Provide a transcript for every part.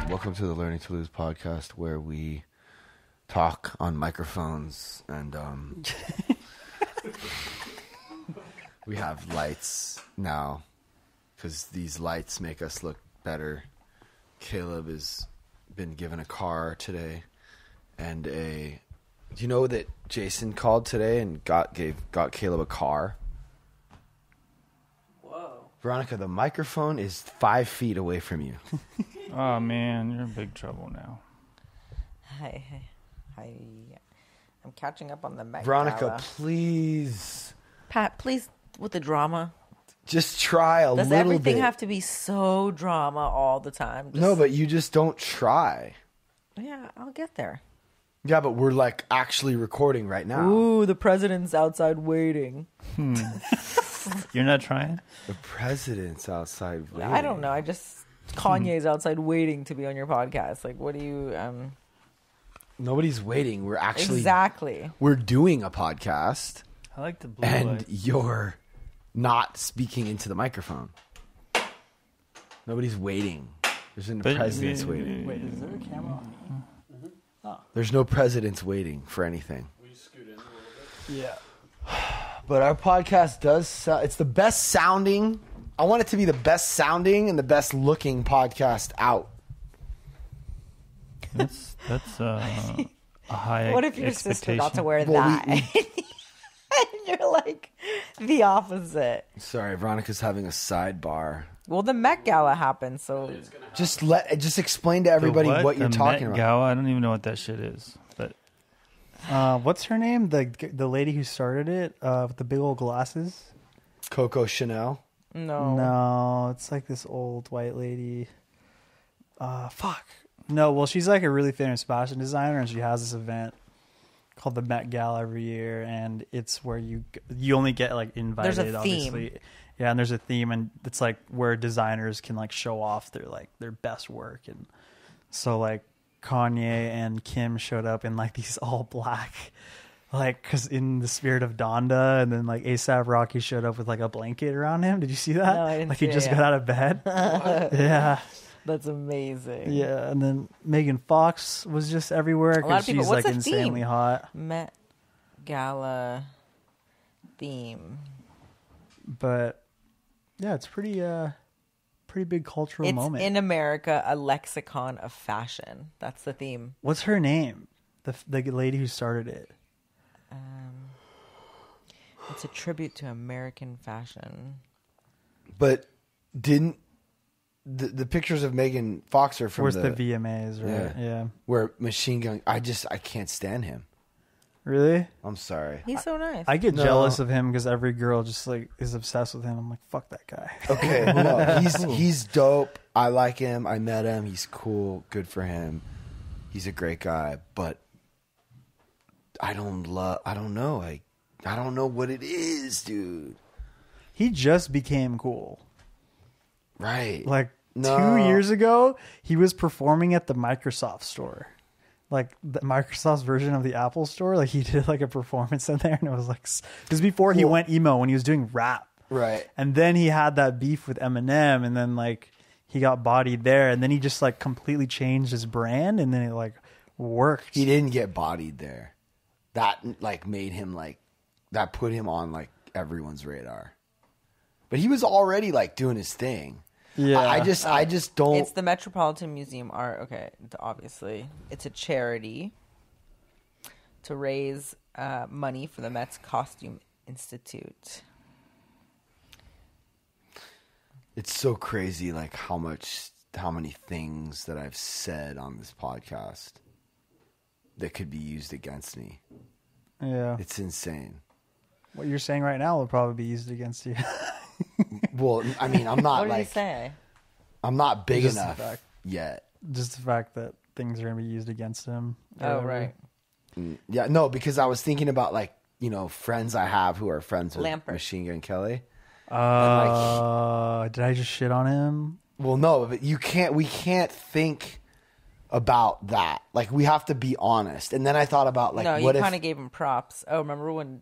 Welcome to the Learning to Lose podcast, where we talk on microphones and we have lights now because these lights make us look better. Caleb has been given a car today and do you know that Jason called today and got Caleb a car? Whoa. Veronica, the microphone is 5 feet away from you. Oh man, you're in big trouble now. Hi. I'm catching up on the Met Veronica, Gala. please. Pat, please, with the drama. Just try a Does little bit. everything have to be so drama all the time? No, but you just don't try. Yeah, I'll get there. Yeah, but we're like actually recording right now. Ooh, the president's outside waiting. You're not trying? The president's outside waiting. I don't know. Kanye's outside waiting to be on your podcast. Like, what do you... Nobody's waiting. We're actually... Exactly. We're doing a podcast. I like the blue And light. you're not speaking into the microphone. Nobody's waiting. There's no president's waiting. Wait, is there a camera on me? There's no presidents waiting for anything. Will you scoot in a little bit? Yeah. But our podcast does... it's the best sounding... I want it to be the best sounding and the best looking podcast out. That's a high What if your sister got to expectation. wear Well, that? And you're like the opposite. Sorry, Veronica's having a sidebar. Well, the Met Gala happened, so... Just explain to everybody The what you're The talking Met about. Gala? I don't even know what that shit is. But What's her name? The lady who started it with the big old glasses? Coco Chanel. No, it's like this old white lady. Fuck. No, well, she's like a really famous fashion designer, and she has this event called the Met Gala every year, and it's where you only get like invited. There's a theme. Obviously. Yeah, and there's a theme, and it's like where designers can like show off their best work, and so like Kanye and Kim showed up in like these all black, like, because in the spirit of Donda, and then like A$AP Rocky showed up with like a blanket around him. Did you see that? No, I didn't like see he it, just yeah. got out of bed. Yeah. That's amazing. Yeah, and then Megan Fox was just everywhere A lot because of people. she's What's like the insanely theme? hot. Met Gala theme. But yeah, it's pretty big cultural It's moment. in America, a lexicon of fashion. That's the theme. What's her name? The lady who started it. It's a tribute to American fashion. But didn't the pictures of Megan Fox are from Where's the VMAs, right? Yeah. where Machine Gun? I can't stand him. Really? I'm sorry. He's so nice. I get No. jealous of him because every girl just like is obsessed with him. I'm like, fuck that guy. Okay, no, he's dope. I like him. I met him. He's cool. Good for him. He's a great guy. But I don't know. I don't know what it is, dude. He just became cool. Right. Like No. 2 years ago, he was performing at the Microsoft store. Like the Microsoft's version of the Apple store. Like he did like a performance in there, and it was like, it was before he went emo, when he was doing rap. Right. And then he had that beef with Eminem, and then like he got bodied there, and then he just like completely changed his brand, and then it like worked. He didn't get bodied there. That like made him like, that put him on like everyone's radar. But he was already like doing his thing. Yeah. I just don't. It's the Metropolitan Museum Art. Okay, obviously. It's a charity to raise money for the Met's Costume Institute. It's so crazy, like how many things that I've said on this podcast that could be used against me. Yeah. It's insane. What you're saying right now will probably be used against you. Well, I mean, I'm What not did you like, say? I'm not big Just the enough fact. yet. Just the fact that things are going to be used against him. or Oh, whatever. right. Yeah, no, because I was thinking about like, you know, friends I have who are friends with Lampert. Machine Gun Kelly. Did I just shit on him? Well, no, but we can't think about that. Like, we have to be honest. And then I thought about like, No, you what if? kind of gave him props. Oh, remember when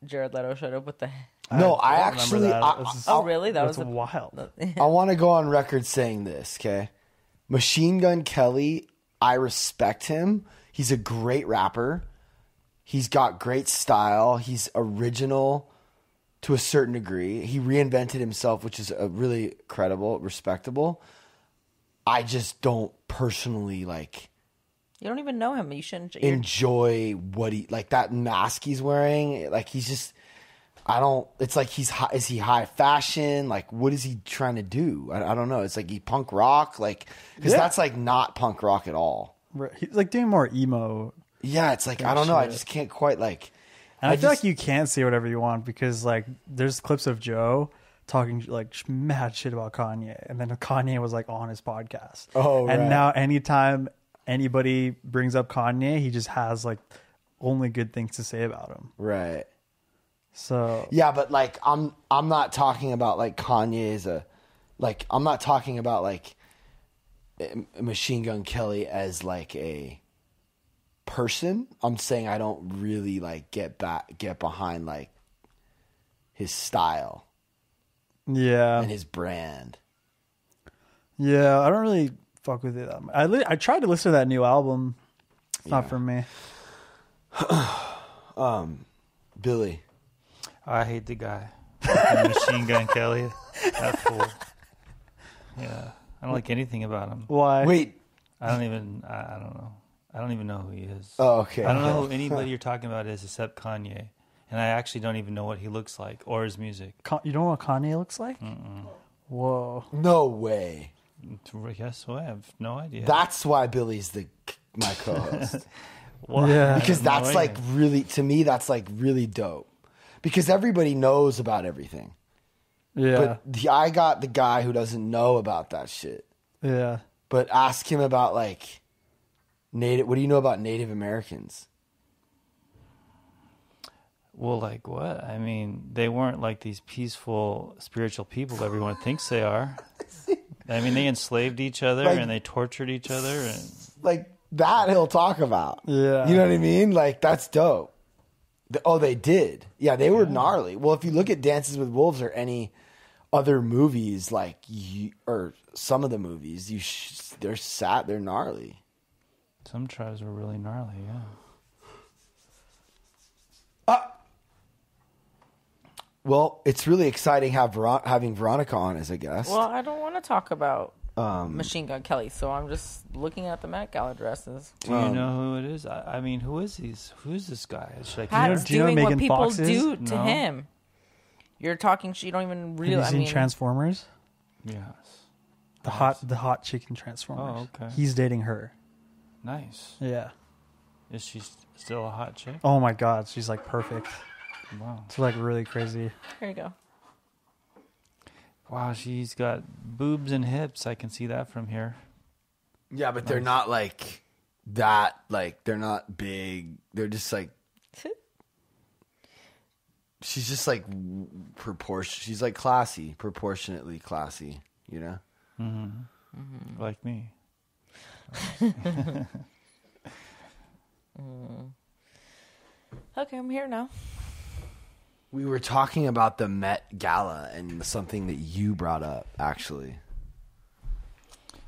Jared Leto showed up with the... No, I don't remember actually. that. I, This is- Oh, really? That That's was wild. I want to go on record saying this, okay? Machine Gun Kelly, I respect him. He's a great rapper. He's got great style. He's original to a certain degree. He reinvented himself, which is a really credible, respectable. I just don't personally like You don't even know him. You shouldn't. enjoy what he like that mask he's wearing. Like he's just, I don't. It's like is he high fashion? Like what is he trying to do? I don't know. It's like he punk rock, like because that's like not punk rock at all. Right. He's like doing more emo. Yeah, it's like I don't know. I shit. just can't quite like. And I feel like you can say whatever you want because like there's clips of Joe talking like mad shit about Kanye, and then Kanye was like on his podcast. Oh, and right. now anytime anybody brings up Kanye, he just has like only good things to say about him. Right. So Yeah, but like I'm not talking about like Kanye as a like I'm not talking about like Machine Gun Kelly as like a person. I'm saying I don't really like get behind like his style yeah, and his brand. yeah, I don't really fuck with it that much. I tried to listen to that new album. It's not for me. Billy. I hate the guy. Fucking Machine Gun Kelly. That fool. Yeah. I don't like anything about him. Why? Wait. I don't know. I don't even know who he is. Oh, okay. I don't know who anybody you're talking about is except Kanye. And I actually don't even know what he looks like or his music. You don't know what Kanye looks like? Whoa. No way. Yes, well, I have no idea. That's why Billy's my co-host. Yeah. Because that's like really, to me, that's like really dope. Because everybody knows about everything. Yeah. But I got the guy who doesn't know about that shit. Yeah. But ask him about like what do you know about Native Americans? Well, like what? I mean, they weren't like these peaceful, spiritual people everyone thinks they are. I mean, they enslaved each other Like- and they tortured each other. And Like that he'll talk about. Yeah. You know what I mean? Like that's dope. They did. Yeah, they were gnarly. Well, if you look at Dances with Wolves or any other movies, like or some of the movies, they're gnarly. some tribes were really gnarly, yeah. Well, it's really exciting having Veronica on as a guest. Well, I don't want to talk about Machine Gun Kelly, so I'm just looking at the Met Gala dresses. Do you know who it is? I mean, who is this guy? Should I Pat's do you know doing what Megan people Fox is? do to No. him. You're talking. You don't even Have really. you I seen mean, Transformers? Yes. The hot chicken Transformers. Oh, okay. He's dating her. Nice. Yeah. Is she still a hot chick? Oh my god, she's like perfect. Wow. It's like really crazy. here you go. Wow, she's got boobs and hips. I can see that from here. Yeah, but they're not like that. Like they're not big. They're just like she's just like She's like classy, proportionately classy. You know. Mm-hmm. Like me. Okay, I'm here now. We were talking about the Met Gala and something that you brought up, actually.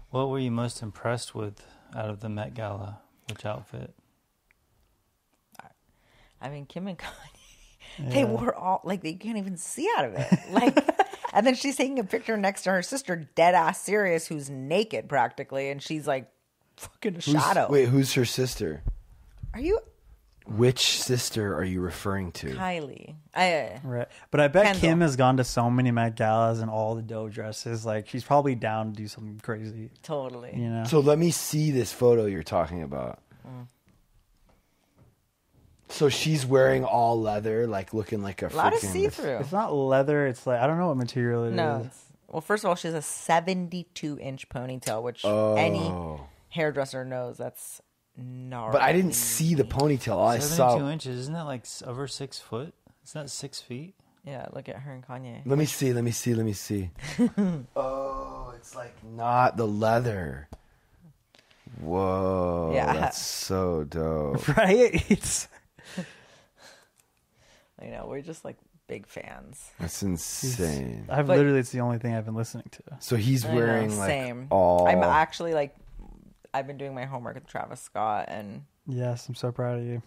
What were you most impressed with out of the Met Gala? Which outfit? I mean, Kim and Kanye, they were all like they can't even see out of it. Like, and then she's taking a picture next to her sister, dead ass serious, who's naked practically, and she's like fucking a shadow. Wait, who's her sister? Are you Which sister are you referring to? Kylie? Right. But I bet Kendall. Kim has gone to so many Met Galas and all the dope dresses. Like she's probably down to do something crazy. Totally. You know? So let me see this photo you're talking about. So she's wearing all leather, like looking like a A lot of freaking- see through. It's not leather, it's like I don't know what material it is. No. Well, first of all, she has a 72-inch ponytail, which Oh. any hairdresser knows that's gnarly. But I didn't see the ponytail. All I 72 saw. inches. Isn't that like over 6 foot? Isn't that 6 feet? Yeah, look at her and Kanye. Let me see. Oh, it's like not the leather. Whoa. Yeah. That's so dope. Right? It's You know, we're just like big fans. That's insane. I've But- literally, it's the only thing I've been listening to. So he's I know, wearing like same. all. I'm actually like, I've been doing my homework with Travis Scott, and Yes, I'm so proud of you.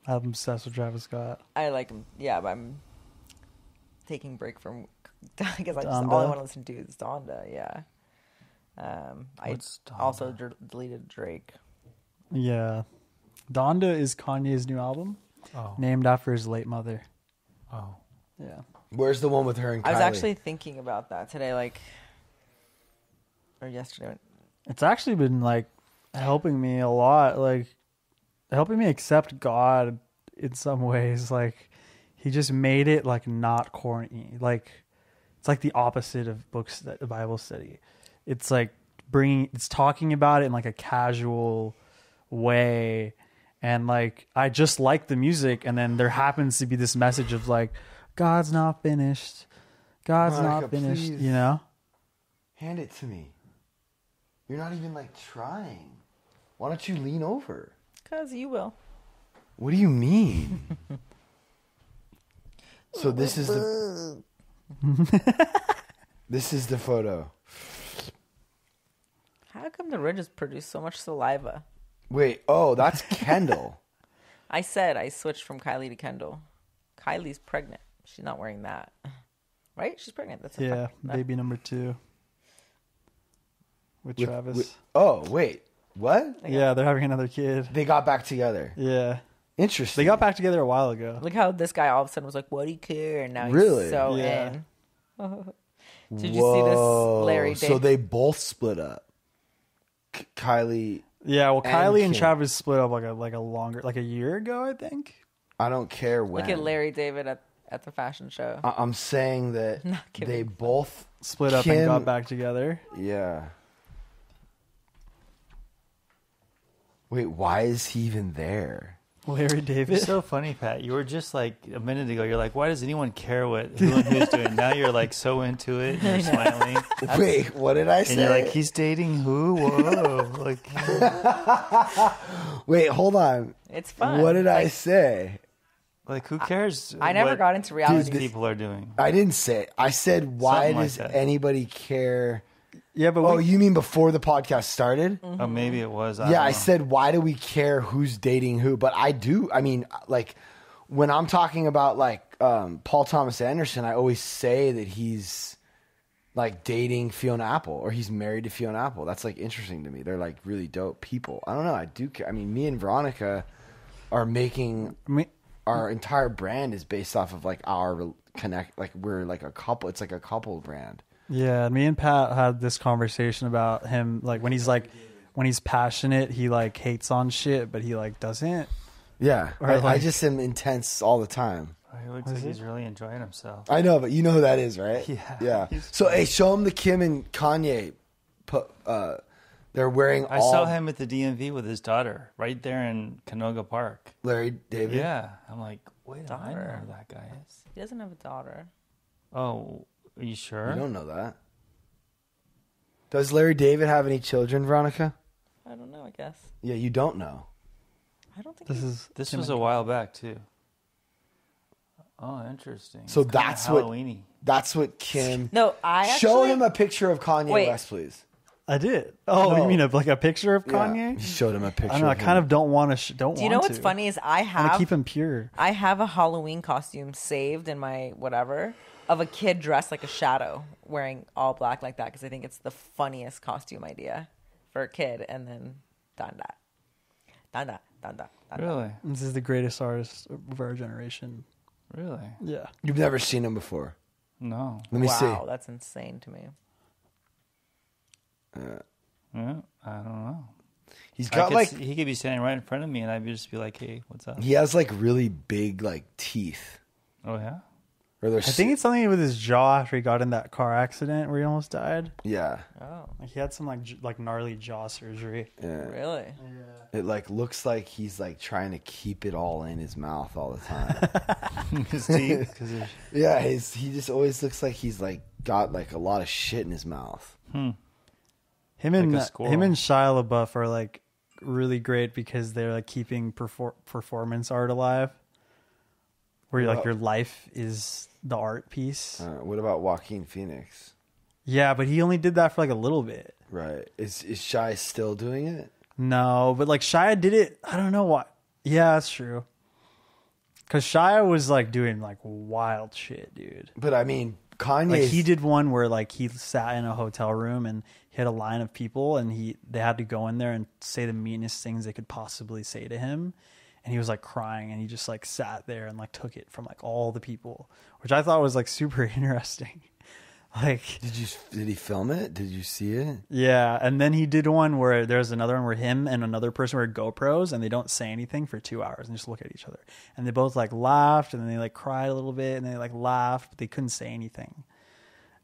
I'm obsessed with Travis Scott. I like him. Yeah, but I'm taking a break from because all I Donda? want to listen to is Donda. Yeah. I What's Donda? also deleted Drake. Yeah. Donda is Kanye's new album, Oh. named after his late mother. Oh. Yeah. Where's the one with her and Kylie? I was actually thinking about that today, or yesterday. It's actually been like helping me a lot, like helping me accept God in some ways. Like he just made it like not corny. Like it's like the opposite of the Bible study. It's like it's talking about it in like a casual way. And like, I just like the music. And then there happens to be this message of like, God's not finished. God's Veronica, not finished, please. you know? Hand it to me. You're not even like trying. Why don't you lean over? Because you will. What do you mean? So this is the this is the photo. How come the ridges produce so much saliva? Wait, oh, that's Kendall. I said I switched from Kylie to Kendall. Kylie's pregnant. She's not wearing that. Right? She's pregnant. That's a Yeah, fact. baby number 2 with Travis. Oh, wait. What? Yeah, they're having another kid. They got back together. Yeah. Interesting. They got back together a while ago. Look how this guy all of a sudden was like, what do you care? And now he's Really? so Yeah. in. Did you see this Larry David? So they both split up. Kylie, Yeah, well, And Kylie and Kim. Travis split up like a year ago, I think. I don't care when. Look at Larry David at the fashion show. I'm saying that Not kidding. they both Split up Kim- and got back together. Yeah. Wait, why is he even there? Larry David. It's so funny, Pat. You were just like a minute ago. You're like, why does anyone care who and who's doing? Now you're like so into it. And you're smiling, Wait, what did I say? and you're like, he's dating who? Whoa! Like, Wait, hold on. It's fun. What did It's I like, say? like who cares? I never what got into reality. these people are doing. I didn't say it. I said, why Something like does that. anybody care? Yeah, but Oh, you mean before the podcast started? Oh, maybe it was. Yeah, don't I know. said, why do we care who's dating who? But I do. I mean, like, when I'm talking about, like, Paul Thomas Anderson, I always say that he's, like, dating Fiona Apple or he's married to Fiona Apple. That's, like, interesting to me. They're, like, really dope people. I don't know. I do care. I mean, me and Veronica are making our entire brand is based off of, like, our connect. Like, we're, like, a couple. It's, like, a couple brand. yeah, me and Pat had this conversation about him, like when he's passionate, he like hates on shit, but he like doesn't. Yeah. Or, I like- just am intense all the time. Oh, he looks like he's really enjoying himself. I know, but you know who that is, right? Yeah. Yeah. So, hey, show him the Kim and Kanye. They're wearing I all saw him at the DMV with his daughter right there in Canoga Park. Larry David. Yeah, I'm like, wait, I know Daughter. who that guy is. He doesn't have a daughter. Oh, are you sure? You don't know that. Does Larry David have any children, Veronica? I don't know, I guess. Yeah, you don't know. I don't think This he- is This Kim was and a while back too. Oh, interesting. So It's kinda that's what- Halloween-y. That's what Kim. No, I actually... Show him a picture of Kanye Wait. West, please. I did. Oh, No. you mean like a picture of Yeah, Kanye? you showed him a picture. I don't know. I of kind him. of don't want to. Don't. Do you know want what's to. funny is I I want to have keep him pure. I have a Halloween costume saved in my whatever of a kid dressed like a shadow wearing all black like that because I think it's the funniest costume idea for a kid. And then done that. Really, This is the greatest artist of our generation. really? Yeah. You've never seen him before. No. Let me Wow, that's insane to me. Yeah, I don't know. see. He's got like He could be standing right in front of me, and I'd just be like, "Hey, what's up?" he has like really big like teeth. Oh yeah. Or they're I think it's something with his jaw after he got in that car accident where he almost died. yeah. Oh, Like he had some like gnarly jaw surgery. Yeah. really? It like looks like he's like trying to keep it all in his mouth all the time. His teeth, because Yeah, he just always looks like he's like got like a lot of shit in his mouth. Him and Like a squirrel. him and Shia LaBeouf are like really great because they're like keeping performance art alive. where like your life is the art piece. What about Joaquin Phoenix? Yeah, but he only did that for like a little bit. Right. Is Shy still doing it? No, but like Shia did it. I don't know what. Yeah, that's true. Because Shia was like doing like wild shit, dude. But I mean, Kanye. Like he did one where like he sat in a hotel room and he had a line of people and they had to go in there and say the meanest things they could possibly say to him. And he was like crying and he just like sat there and like took it from like all the people, which I thought was like super interesting. Like, did he film it? Did you see it? Yeah, and then he did one where there's another one where him and another person were GoPros and they don't say anything for 2 hours and just look at each other. And they both like laughed and then they like cried a little bit and they like laughed, but they couldn't say anything.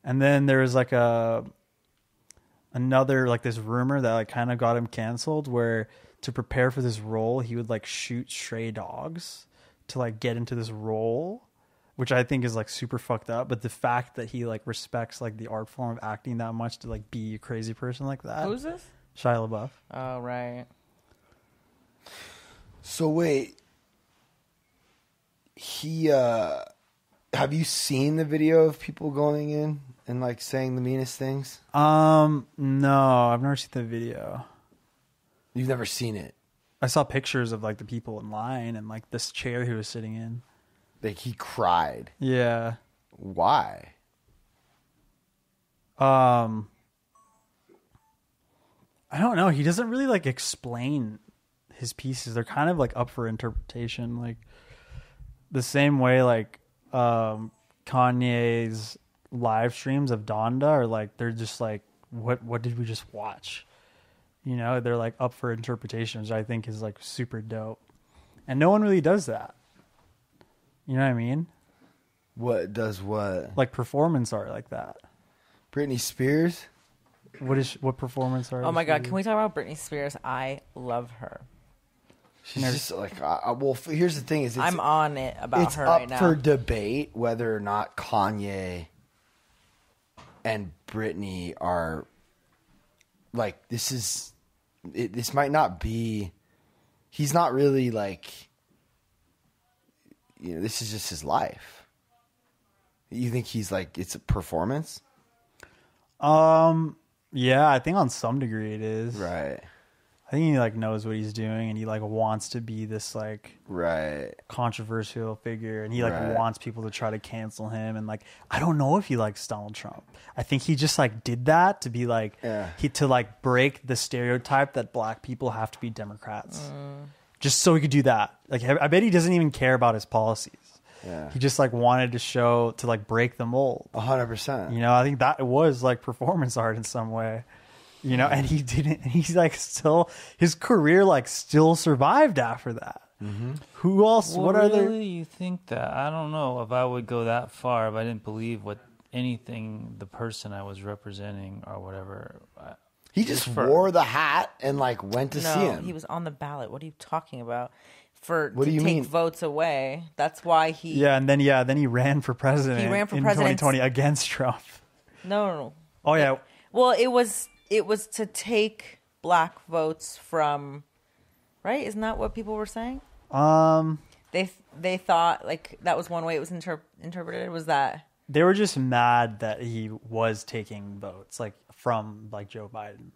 And then there was like another like this rumor that like kind of got him canceled where to prepare for this role he would like shoot stray dogs to like get into this role, which I think is like super fucked up. But the fact that he like respects like the art form of acting that much to like be a crazy person like that. Who's this? Shia LaBeouf. Oh, right. So wait, have you seen the video of people going in and like saying the meanest things? No, I've never seen the video. You've never seen it? I saw pictures of like the people in line and like this chair he was sitting in. Like he cried. Yeah. Why? I don't know. He doesn't really like explain his pieces. They're kind of like up for interpretation. Like the same way like Kanye's live streams of Donda are like they're just like what did we just watch? You know, they're like up for interpretation, which I think is like super dope. And no one really does that. You know what I mean? What does what? Like performance art like that. Britney Spears? What performance art? Oh my God, can we talk about Britney Spears? I love her. She's just like, well, here's the thing: is I'm on it about her right now. It's up for debate whether or not Kanye and Britney are like this is. This might not be. He's not really like. You know, this is just his life. You think he's like it's a performance? Yeah, I think on some degree it is. Right. I think he like knows what he's doing and he like wants to be this like right controversial figure and he like right. wants people to try to cancel him and like I don't know if he likes Donald Trump. I think he just like did that to be like to like break the stereotype that black people have to be Democrats. Just so he could do that. Like I bet he doesn't even care about his policies. Yeah. He just like wanted to show to like break the mold. 100%. You know, I think that was like performance art in some way. You know, and he didn't. And he's like still his career like still survived after that. Mm-hmm. Who else? Well, what really, are there? You think that? I don't know if I would go that far if I didn't believe what anything the person I was representing or whatever. He just wore the hat and like went to see him. He was on the ballot. What are you talking about? To take mean? Votes away. That's why he. Yeah, and then he ran for president. He ran for in president 2020 against Trump. No. Oh yeah. Well, it was to take black votes from, right? Isn't that what people were saying? They thought like that was one way it was interpreted. Was that they were just mad that he was taking votes like from like Joe Biden.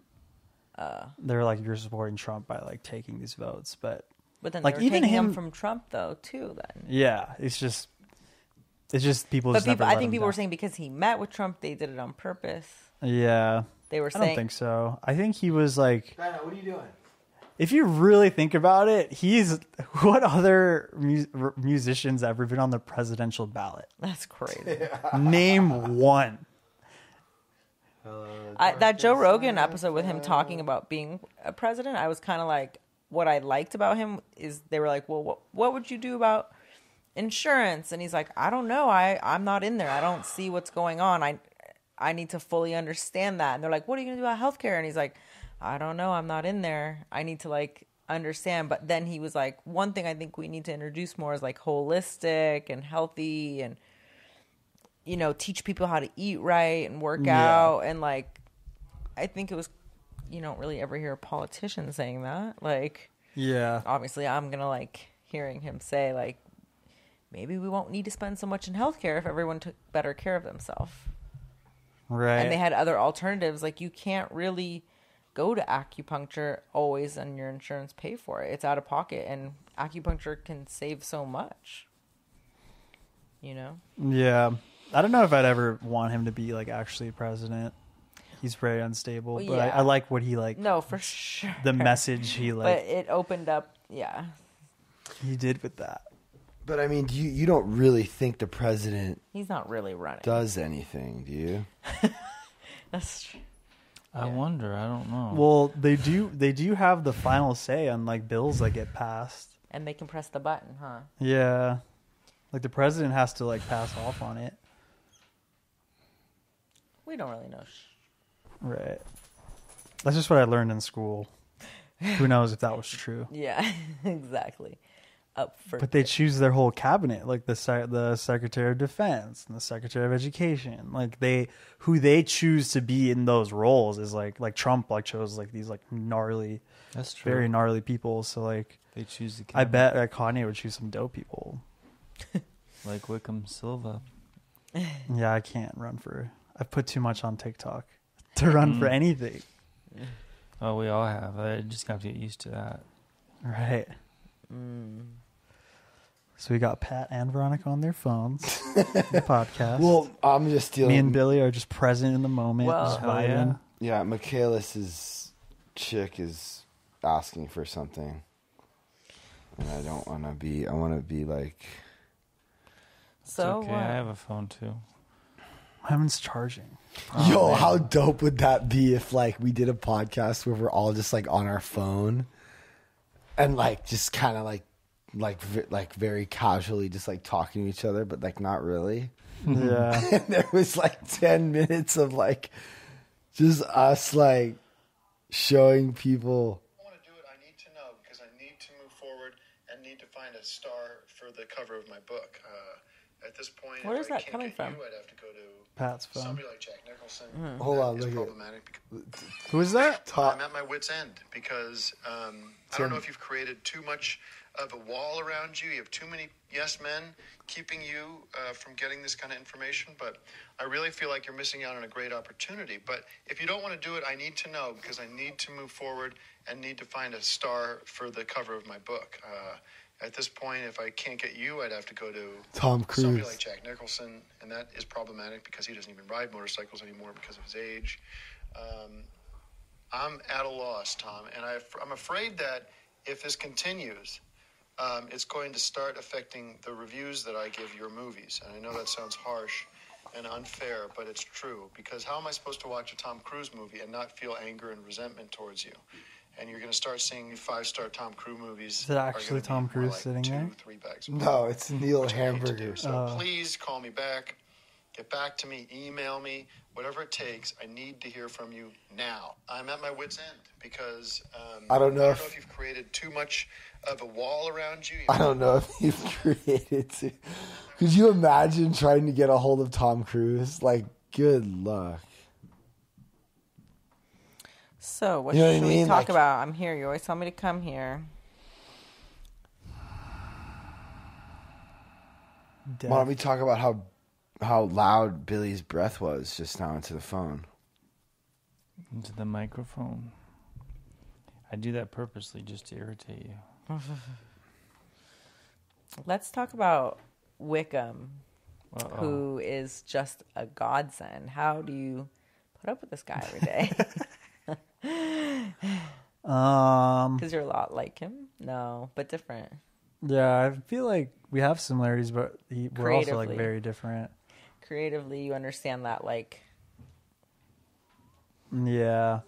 They're like you're supporting Trump by like taking these votes, but then like they were even taking him from Trump though too. Then yeah, it's just people. But just I think people were saying because he met with Trump, they did it on purpose. Yeah. They were I saying. don't think so. I think he was like. Diana, what are you doing? If you really think about it, what other musicians ever been on the presidential ballot? That's crazy. Name one. That Joe Rogan episode with him talking about being a president, I was kind of like, what I liked about him is they were like, well, what would you do about insurance? And he's like, I don't know. I'm not in there. I don't see what's going on. I need to fully understand that. And they're like, what are you going to do about healthcare? And he's like, I don't know. I'm not in there. I need to like understand. But then he was like, one thing I think we need to introduce more is like holistic and healthy and, you know, teach people how to eat right and work out. And like, I think it was, you don't really ever hear a politician saying that. Like, yeah, obviously I'm going to like hearing him say like, maybe we won't need to spend so much in healthcare if everyone took better care of themselves. Right. And they had other alternatives. Like, you can't really go to acupuncture always and your insurance pay for it. It's out of pocket, and acupuncture can save so much. You know? Yeah. I don't know if I'd ever want him to be like actually president. He's very unstable, Well, but yeah. I like what he like. No, for sure. The message he But like it opened up, yeah. he did with that. But I mean, you don't really think the president He's not really running. does anything, do you? That's true. I wonder. I don't know. Well, they do have the final say on like bills that get passed. And they can press the button, huh? Yeah. Like the president has to like pass off on it. We don't really know. Right. That's just what I learned in school. Who knows if that was true? Yeah, exactly. Up for But they choose their whole cabinet, like the Secretary of Defense and the Secretary of Education. Like who they choose to be in those roles is like Trump like chose like these like gnarly, That's true. very gnarly people. So like They choose the I bet like Kanye would choose some dope people. like WIkum Silva. Yeah, I can't run for. I've put too much on TikTok to run for anything. Oh, we all have. I just have to get used to that. Right. So we got Pat and Veronica on their phones. The podcast. Well, I'm just stealing. Me and Billy are just present in the moment, Well- just Hell vibing. yeah. Yeah, Michaelis's chick is asking for something, and I don't want to be. I want to be like. It's So okay. what? I have a phone too. Mine's charging. Yo, how dope would that be if like we did a podcast where we're all just like on our phone, and like just kind of like very casually just like talking to each other, but like not really. Yeah. And there was like 10 minutes of like just us like showing people. I want to do it. I need to know because I need to move forward and need to find a star for the cover of my book. At this point, Where if is I that can't coming get from? You, I'd have to go to Pat's phone. somebody like Jack Nicholson. Hold on, That is look at- problematic. Who is that? I'm at my wit's end because I don't know if you've created too much of a wall around you. You have too many yes men keeping you from getting this kind of information. But I really feel like you're missing out on a great opportunity. But if you don't want to do it, I need to know because I need to move forward and need to find a star for the cover of my book. At this point, if I can't get you, I'd have to go to Tom Cruise. somebody like Jack Nicholson, and that is problematic because he doesn't even ride motorcycles anymore because of his age. I'm at a loss, Tom, and I'm afraid that if this continues, it's going to start affecting the reviews that I give your movies. And I know that sounds harsh and unfair, but it's true. Because how am I supposed to watch a Tom Cruise movie and not feel anger and resentment towards you? And you're going to start seeing 5-star Tom Cruise movies. Is it actually Tom Cruise sitting there? 2-3 bags. No, it's Neil Which I hate to Hamburger. do. So please call me back. Get back to me. Email me. Whatever it takes. I need to hear from you now. I'm at my wit's end because I don't know if you've created too much of a wall around you. I don't know if you've created to. Could you imagine trying to get a hold of Tom Cruise? Like, good luck. So, what You know what I should we mean? talk Like- about? I'm here. You always tell me to come here. Why don't we talk about how loud Billy's breath was just now into the phone? Into the microphone. I do that purposely just to irritate you. Let's talk about WIkum, Uh-oh. who is just a godsend. How do you put up with this guy every day? Because you're a lot like him. No, but different. Yeah, I feel like we have similarities, but we're also like Creatively. very different. Creatively, you understand that, like, Yeah,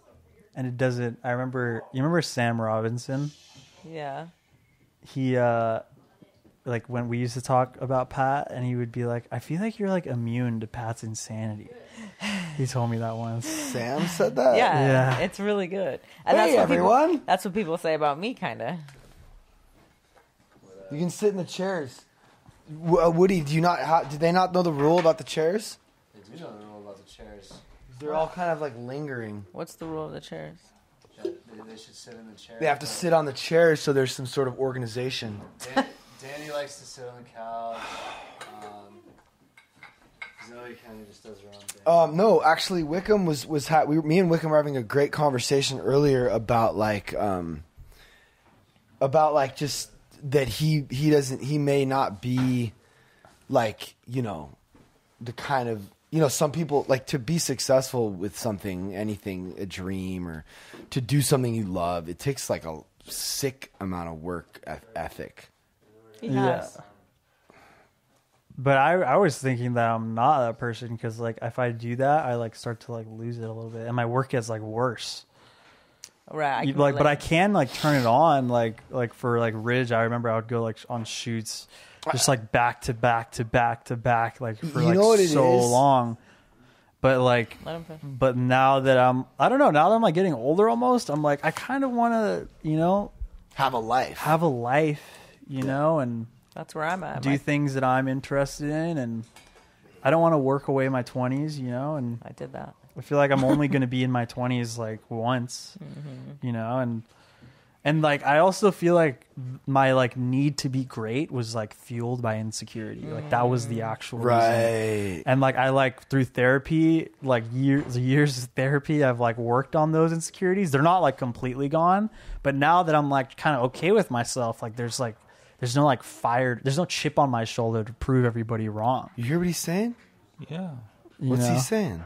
and it doesn't. You remember Sam Robinson? yeah. He like when we used to talk about Pat, and he would be like, "I feel like you're like immune to Pat's insanity." He told me that once. Sam said that? Yeah, Yeah. it's really good. And Hey, what everyone. People, that's what people say about me, kind of. You can sit in the chairs. Woody, do they not know the rule about the chairs? They do not know about the chairs. They're all kind of like lingering. What's the rule of the chairs? They should sit in the chair. They have to sit on the chairs so there's some sort of organization. Danny likes to sit on the couch. Zoe kind of just does her own thing. No, actually, WIkum me and WIkum were having a great conversation earlier about just that he may not be like, you know, the kind of, you know, some people like to be successful with something, anything, a dream, or to do something you love. It takes like a sick amount of work ethic. Yeah. But I was thinking that I'm not that person because like if I do that, I like start to like lose it a little bit, and my work gets like worse. Right. But I can like turn it on like for like Ridge. I remember I would go like on shoots, just like back to back to back to back, like for like so long. But like, but now that I don't know. Now that I'm like getting older, almost, I'm like I kind of want to, you know, have a life, you know, and. That's where I'm at. Do things that I'm interested in, and I don't want to work away my 20s, you know. And I did that. I feel like I'm only going to be in my 20s like once, you know, and like I also feel like my like need to be great was like fueled by insecurity. Like that was the actual reason. And like I like through therapy, like years of therapy, I've like worked on those insecurities. They're not like completely gone, but now that I'm like kind of okay with myself, like there's no like there's no chip on my shoulder to prove everybody wrong. You hear what he's saying? Yeah. What's he saying?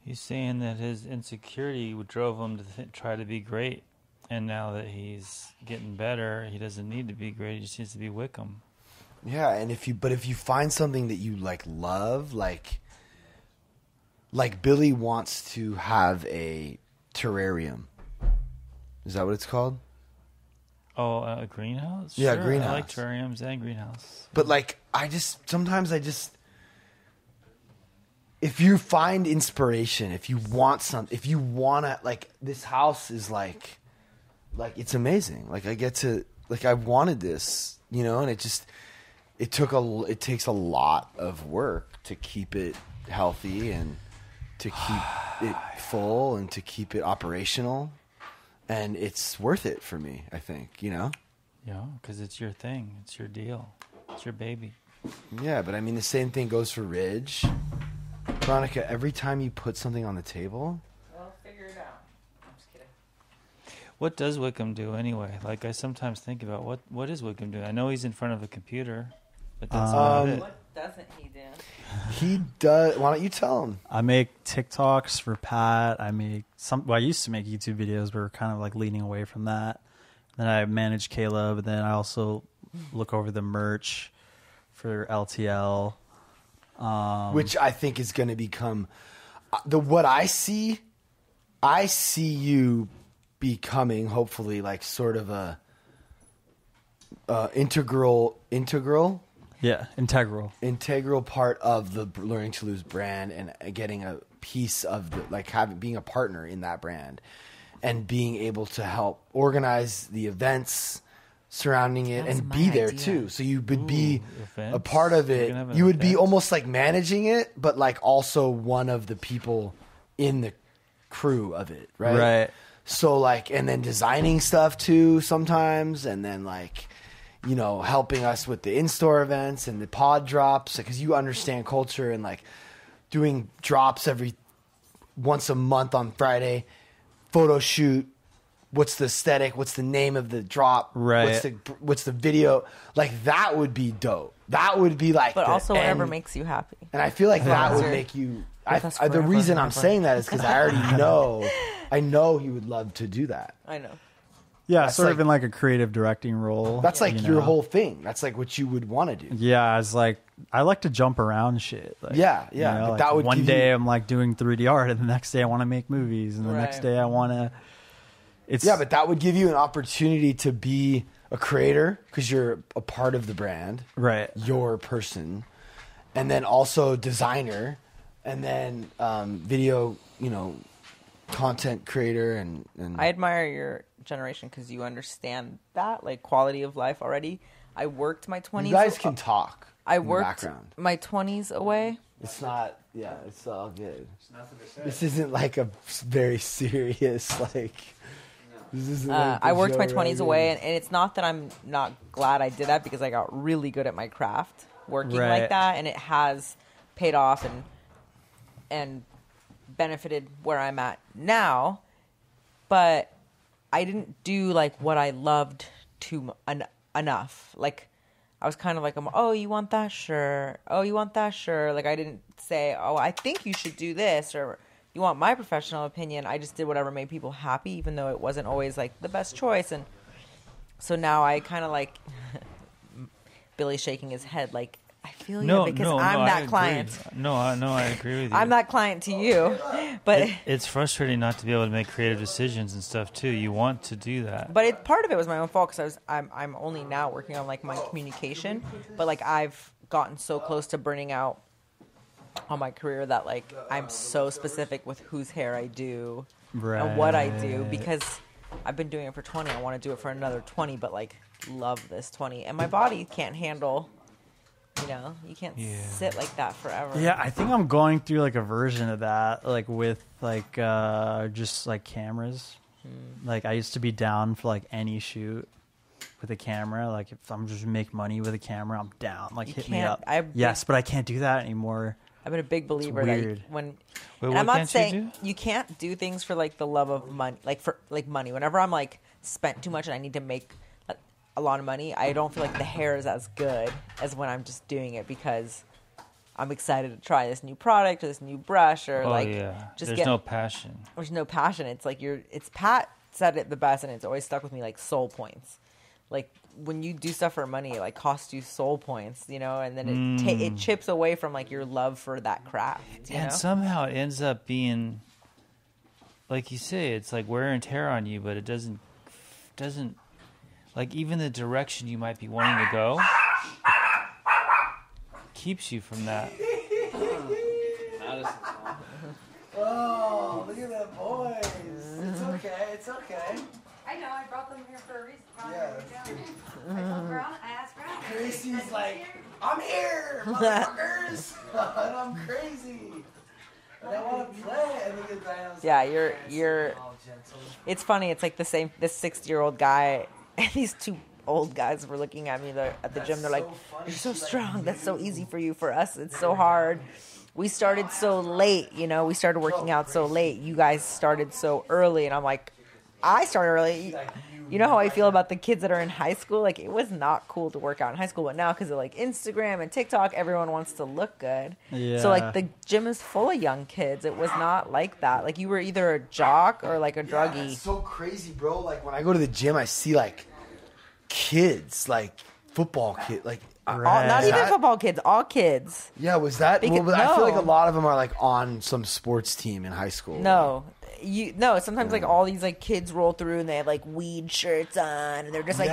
He's saying that his insecurity drove him to try to be great. And now that he's getting better, he doesn't need to be great. He just needs to be WIkum. Yeah, and if you find something that you like love, like Billy wants to have a terrarium. Is that what it's called? Oh, a greenhouse? Yeah, sure, greenhouse. I like terrariums and greenhouse. But like, sometimes if you find inspiration, if you want to, like, this house is like it's amazing. Like I get to, like, I wanted this, you know, and it takes a lot of work to keep it healthy and to keep it full and to keep it operational. And it's worth it for me, I think, you know? Yeah, because it's your thing. It's your deal. It's your baby. Yeah, but I mean, the same thing goes for Ridge. Veronica, every time you put something on the table... Well, figure it out. I'm just kidding. What does WIkum do anyway? Like, I sometimes think about what is WIkum doing? I know he's in front of a computer, but that's about it. What doesn't he do? He does... Why don't you tell him? I make TikToks for Pat. I used to make YouTube videos, but we're kind of like leaning away from that. Then I manage Caleb, and then I also look over the merch for LTL. Which I think is going to become... what I see you becoming, hopefully, like sort of a integral... Yeah, integral part of the Learning to Lose brand, and getting a piece of the, like, being a partner in that brand and being able to help organize the events surrounding it and be there too. So you would be a part of it. You would be almost like managing it, but like also one of the people in the crew of it, right? Right. So like, and then designing stuff too sometimes, and then like, you know, helping us with the in-store events and the pod drops, because you understand culture, and like doing drops once a month on Friday, photo shoot. What's the aesthetic? What's the name of the drop? Right. What's the video? Like, that would be dope. That would be like, but also whatever makes you happy. And I feel like that would make you. The reason I'm saying that is because I already know. I know he would love to do that. I know. Yeah, That's sort like, of in like a creative directing role. That's like you your know? whole thing. That's like what you would want to do. Yeah, it's like I like to jump around shit. Like, yeah. You know, like that would one day I'm like doing 3D art, and the next day I want to make movies, and the next day I want to. But that would give you an opportunity to be a creator because you're a part of the brand, right? Your person, and then also designer, and then video, you know, content creator, and I admire your generation because you understand that, like, quality of life already. I worked my 20s. You guys can talk. I in worked the background. my 20s away. It's not. Yeah, it's all good. It's nothing to say. This isn't like a very serious like. I worked my 20s away, and it's not that I'm not glad I did that, because I got really good at my craft working like that, and it has paid off and benefited where I'm at now. But I didn't do like what I loved enough. Like I was kind of like, oh, you want that? Sure. Oh, you want that? Sure. Like I didn't say, oh, I think you should do this, or you want my professional opinion. I just did whatever made people happy, even though it wasn't always like the best choice. And so now I kind of like Billy shaking his head like, I feel you because I'm that client. No, I agree with you. I'm that client to you. But it's frustrating not to be able to make creative decisions and stuff too. You want to do that. But part of it was my own fault, because I'm only now working on like my communication. But like I've gotten so close to burning out on my career that like I'm so specific with whose hair I do and what I do, because I've been doing it for 20. I want to do it for another 20, but like love this 20, and my body can't handle. You know, you can't sit like that forever. Yeah, I think I'm going through like a version of that, like with like just like cameras. Like I used to be down for like any shoot with a camera. Like if I'm just make money with a camera, I'm down. Like hit me up. Yes, but I can't do that anymore. I've been a big believer that when Wait, I'm not saying you can't do things for like the love of money, like for like money. Whenever I'm like spent too much and I need to make a lot of money, I don't feel like the hair is as good as when I'm just doing it because I'm excited to try this new product or this new brush or there's no passion. There's no passion. It's like it's Pat said it the best, and it's always stuck with me, like soul points. Like when you do stuff for money, it like costs you soul points, you know, and then it chips away from like your love for that craft. You know? Somehow it ends up being, like you say, it's like wear and tear on you, but it doesn't. Like, even the direction you might be wanting to go keeps you from that. Oh, look at that boys. It's okay. It's okay. I know. I brought them here for a reason. Yeah. I told Veronica. I asked Veronica. Gracie's like, I'm here, motherfuckers. And I'm crazy. And I want to play. And look at Diana's you're. It's funny. It's like this 60-year-old guy. And these two old guys were looking at me at the gym. They're like, you're so strong. That's so easy for you. For us, it's so hard. We started so late, you know. We started working out so late. You guys started so early. And I'm like, I started early. You know how I feel about the kids that are in high school? Like, it was not cool to work out in high school. But now, because of, like, Instagram and TikTok, everyone wants to look good. Yeah. So, like, the gym is full of young kids. It was not like that. Like, you were either a jock or, like, a druggie. It's so crazy, bro. Like, when I go to the gym, I see, like, kids, like, football kids. Like, not even football kids. All kids. Yeah, was that? I feel like a lot of them are, like, on some sports team in high school. No. Sometimes like all these like kids roll through and they have like weed shirts on and they're just like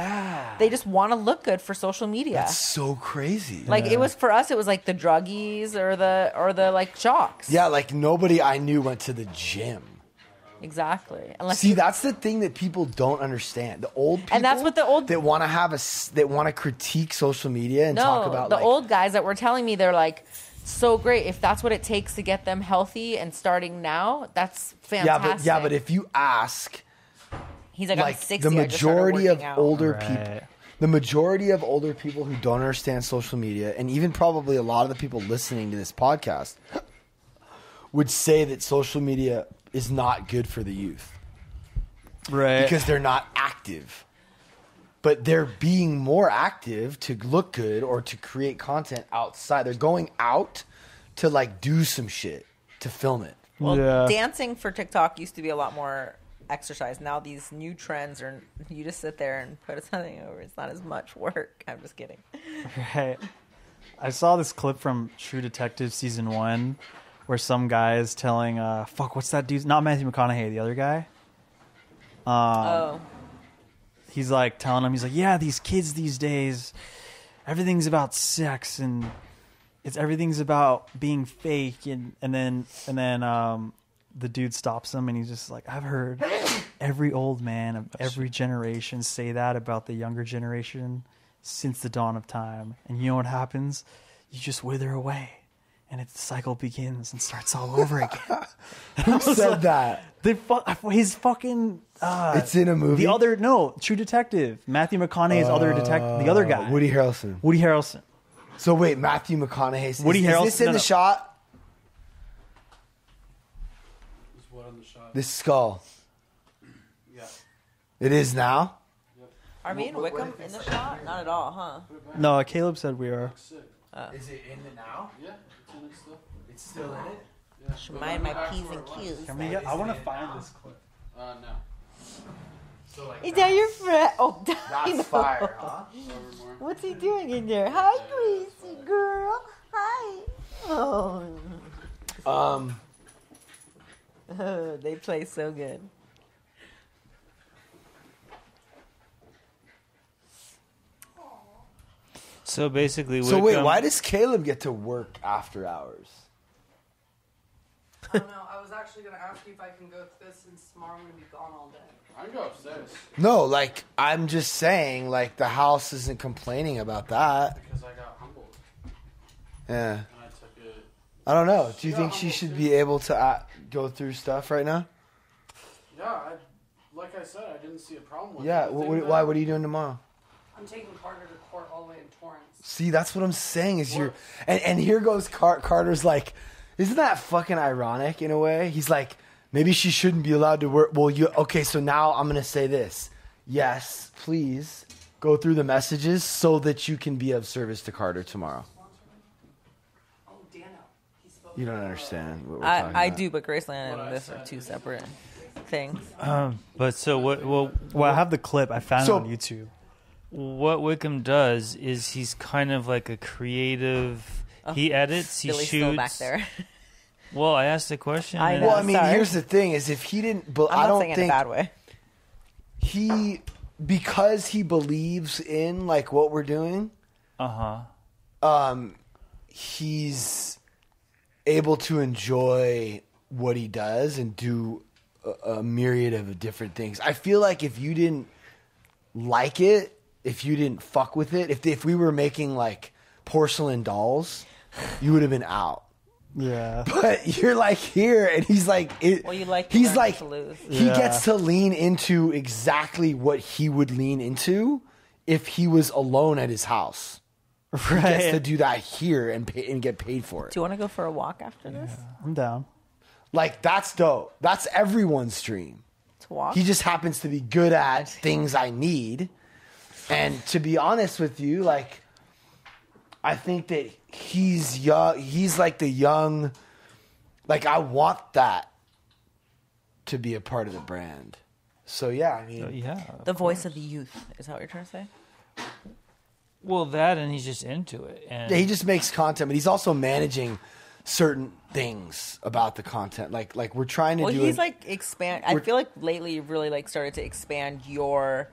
they just want to look good for social media. That's so crazy. Like it was for us, it was like the druggies or the like jocks. Yeah, like nobody I knew went to the gym. Exactly. That's the thing that people don't understand. The old people, and that's what the old that want to critique social media and talk about the old guys that were telling me, they're like, so great. If that's what it takes to get them healthy and starting now, that's fantastic. Yeah, but if you ask, he's like I'm 60. The majority of older people, the majority of older people who don't understand social media, and even probably a lot of the people listening to this podcast, would say that social media is not good for the youth, right? Because they're not active. But they're being more active to look good or to create content outside. They're going out to like do some shit to film it. Well, dancing for TikTok used to be a lot more exercise. Now these new trends are you just sit there and put something over. It's not as much work. I'm just kidding. Right. I saw this clip from True Detective season 1 where some guy is telling, what's that dude's? Not Matthew McConaughey, the other guy. He's like telling him, he's like, yeah, these kids these days, everything's about sex and everything's about being fake. And then the dude stops him and he's just like, I've heard every old man of every generation say that about the younger generation since the dawn of time. And you know what happens? You just wither away. and the cycle begins and starts all over again. Who said that? His fucking. It's in a movie. True Detective. Matthew McConaughey's the other guy. Woody Harrelson. Woody Harrelson. So wait, Matthew McConaughey. Is Harrelson. this in the shot? There's what on the shot? This skull. Yeah. It is now. Are we in WIkum in the shot? Not at all, huh? No, Caleb said we are. Is it in it now? Yeah, it's in it still. It's still in it. Yeah. Should mind my P's and Q's. I want to find this clip. No. So like Is that your friend? Oh, that's fire, huh? What's he doing in there? Hi, Gracie girl. Hi. Oh. They play so good. So basically, So wait, why does Caleb get to work after hours? I don't know. I was actually going to ask you if I can go to this since tomorrow I'm going to be gone all day. I can go upstairs. No, like I'm just saying, like the house isn't complaining about that. Because I got humbled. Yeah. And I took it. I don't know. Do you think she should be able to go through stuff right now? Yeah, like I said, I didn't see a problem with Yeah. it. Why? What are you doing tomorrow? I'm taking Carter to court all the way in Torrance. See, that's what I'm saying. Is you're and here goes Carter's like, isn't that fucking ironic in a way? He's like, maybe she shouldn't be allowed to work. Well, okay. So now I'm gonna say this. Yes, please go through the messages so that you can be of service to Carter tomorrow. Oh, Dano. He's supposed You don't understand what we're talking I about. do, but Graceland and this are two separate things. But so what? Well, I have the clip. I found it on YouTube. What WIkum does is he's kind of like a creative. He edits. He Billy's shoots. still back there. Well, I asked a question. I and- know. Well, I mean, Sorry. here's the thing: is if he didn't, but I'm I not don't saying it in think a bad way. because he believes in like what we're doing. He's able to enjoy what he does and do a myriad of different things. I feel like if you didn't like it, if you didn't fuck with it, if we were making like porcelain dolls, you would have been out. Yeah. But you're like here, and he's like, Well, you like to he's learn like, to lose. he Yeah. gets to lean into exactly what he would lean into if he was alone at his house. He gets to Right. do that here and get paid for it. Do you want to go for a walk after this? I'm down. Like that's dope. That's everyone's dream. To walk? He just happens to be good at things I need. And to be honest with you, like I think that he's young. He's like the young. Like I want that to be a part of the brand. So yeah, I mean, yeah. The voice of the youth. Is that what you're trying to say? Well, that and he's just into it. And yeah, he just makes content, but he's also managing certain things about the content. Like we're trying to Well, do. he's like expand. I feel like lately you've really like started to expand your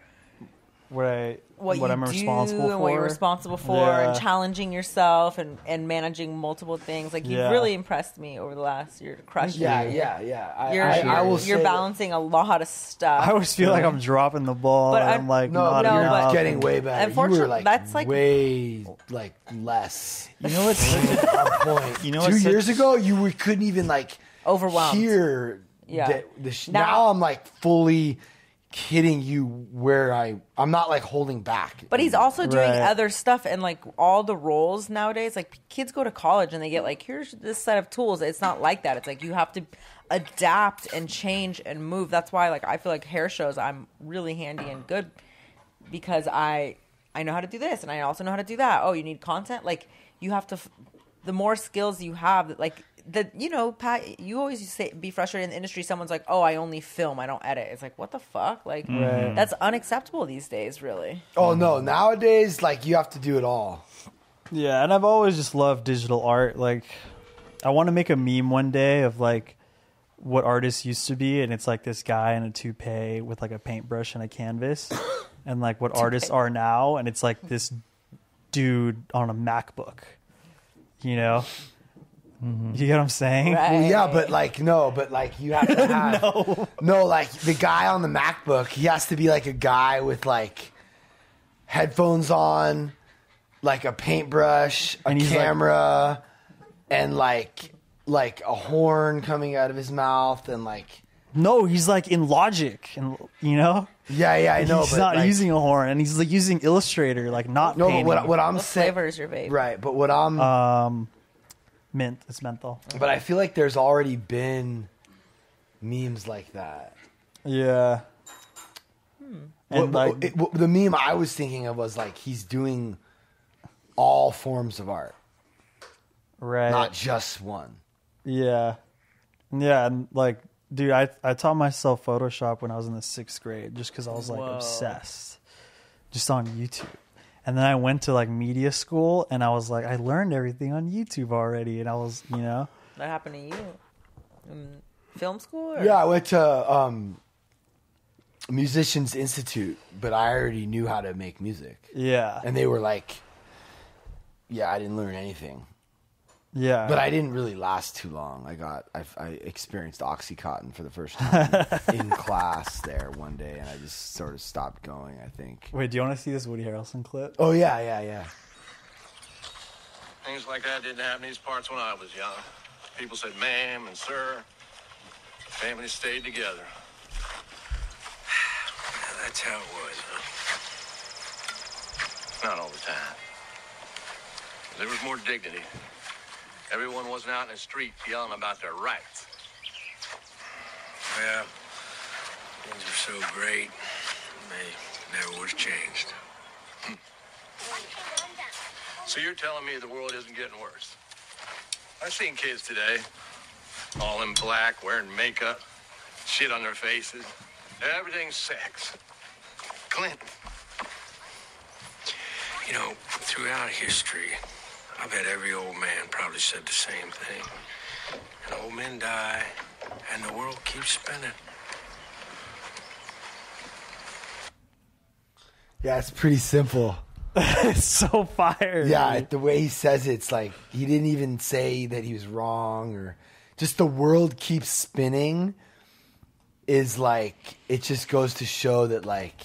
What I'm you responsible do for. and what you're responsible for, Yeah. and challenging yourself and managing multiple things. Like you've Yeah. really impressed me over the last year. Crushing. yeah, it. yeah. You're, I will you're say balancing a lot of stuff. I always feel like I'm dropping the ball. But and I- I'm like, no, not no, enough. but- getting way better. You were Unfortunately, like that's like- way like less. you know what's On point. You know 2 what's years such- ago, we couldn't even like Overwhelmed. hear. Yeah. Now Now- I'm like fully hitting you where I'm not like holding back. But he's also doing Right. other stuff, and like all the roles nowadays, like kids go to college and they get like, here's this set of tools. It's not like that. It's like you have to adapt and change and move. That's why like I feel like hair shows I'm really handy and good because I know how to do this and I also know how to do that. Oh, you need content? Like you have to the more skills you have, like Pat, you always used to say, be frustrated in the industry. Someone's like, "Oh, I only film. I don't edit." It's like, what the fuck? Like, that's unacceptable these days, really. Oh no! Nowadays, like you have to do it all. Yeah, and I've always just loved digital art. Like, I want to make a meme one day of like what artists used to be, and it's like this guy in a toupee with like a paintbrush and a canvas, and like what artists are now, and it's like this dude on a MacBook. You know, you get what I'm saying? Right. Well, yeah, but like no, but like you have to have no, like the guy on the MacBook, he has to be like a guy with like headphones on, like a paintbrush, a And he's like- camera, and like a horn coming out of his mouth, and like. No, he's like in Logic, and Yeah, I know. He's but not like, using a horn, and he's like using Illustrator, like not No, painting. but what I'm What saying, flavor is your vape? right? But what I'm, Mint. It's menthol. but I feel like there's already been memes like that. Yeah. And The meme I was thinking of was like he's doing all forms of art, right. not just one. Yeah. Yeah, and like, dude, I taught myself Photoshop when I was in the 6th grade just because I was like obsessed, just on YouTube. And then I went to like media school, and I was like, I learned everything on YouTube already, and I was, That happened to you in film school? Or? Yeah, I went to Musicians Institute, but I already knew how to make music. Yeah. And they were like, yeah, I didn't learn anything. Yeah. But I didn't really last too long. I experienced Oxycontin for the first time in class there one day, and I just sort of stopped going, I think. Wait, do you want to see this Woody Harrelson clip? Oh, yeah. Things like that didn't happen in these parts when I was young. People said ma'am and sir. Families stayed together. That's how it was, huh? Not all the time. There was more dignity. Everyone wasn't out in the street yelling about their rights. Well, things were so great, they never was changed. So you're telling me the world isn't getting worse? I've seen kids today, all in black, wearing makeup, shit on their faces. Everything's sex. Clint. Throughout history, I bet every old man probably said the same thing. And old men die, and the world keeps spinning. Yeah, it's pretty simple. It's so fire. Yeah, dude. the way he says it's like he didn't even say that he was wrong, or just the world keeps spinning is like, it just goes to show that like,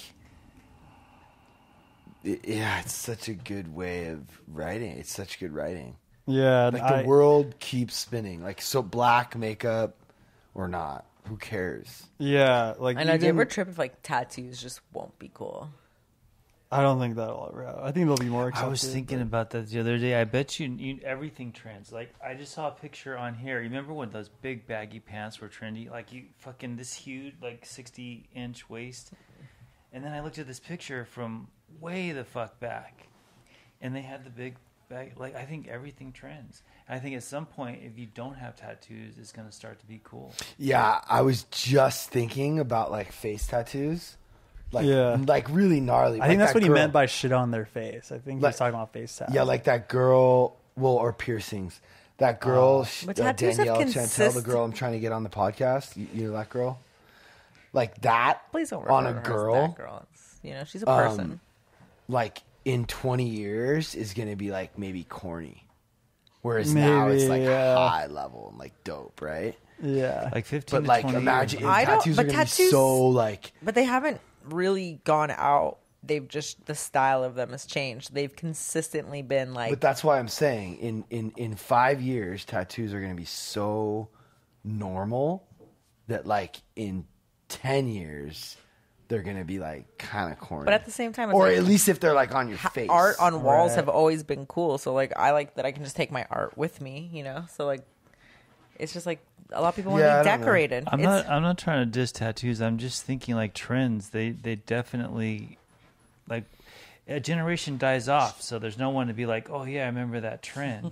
it's such a good way of writing. It's such good writing. Yeah. Like the world keeps spinning. Like, so black makeup or not, who cares? Yeah. Like, I know. Do you ever trip if like tattoos just won't be cool? I don't think that'll ever happen. I think they'll be more accepted. I was thinking about that the other day. I bet you everything trends. Like, I just saw a picture on here. You remember when those big baggy pants were trendy? Like, you fucking this huge, like 60-inch waist. And then I looked at this picture from way the fuck back, and they had the big bag. Like, I think everything trends. And I think at some point, if you don't have tattoos, it's going to start to be cool. Yeah, I was just thinking about like face tattoos. Like, Yeah. like really gnarly. I think Like that's that what he girl- meant by shit on their face. I think Like- he's talking about face tats. Yeah, like that girl, or piercings. That girl, But tattoos have Danielle Chantel, the consist- girl I'm trying to get on the podcast. You know that girl? Like that Please don't on refer a to her as girl, that girl. It's, she's a person. like in 20 years is going to be like maybe corny. Whereas now it's like Maybe, yeah. high level and like dope, right? Yeah. Like 15 But to like 20 imagine years. I don't- tattoos are but going to be tattoos- so like, But they haven't really gone out. They've just, the style of them has changed. They've consistently been like, but that's why I'm saying in 5 years tattoos are going to be so normal that like in 10 years they're going to be like kind of corny. but at the same time, it's or like, at least if they're like on your face. art on walls Right. have always been cool. So like, I like that I can just take my art with me, So like, it's just like a lot of people want Yeah, I to be don't know. decorated. I'm It's- not trying to diss tattoos. I'm just thinking like trends. They definitely, like, a generation dies off, so there's no one to be like, oh yeah, I remember that trend.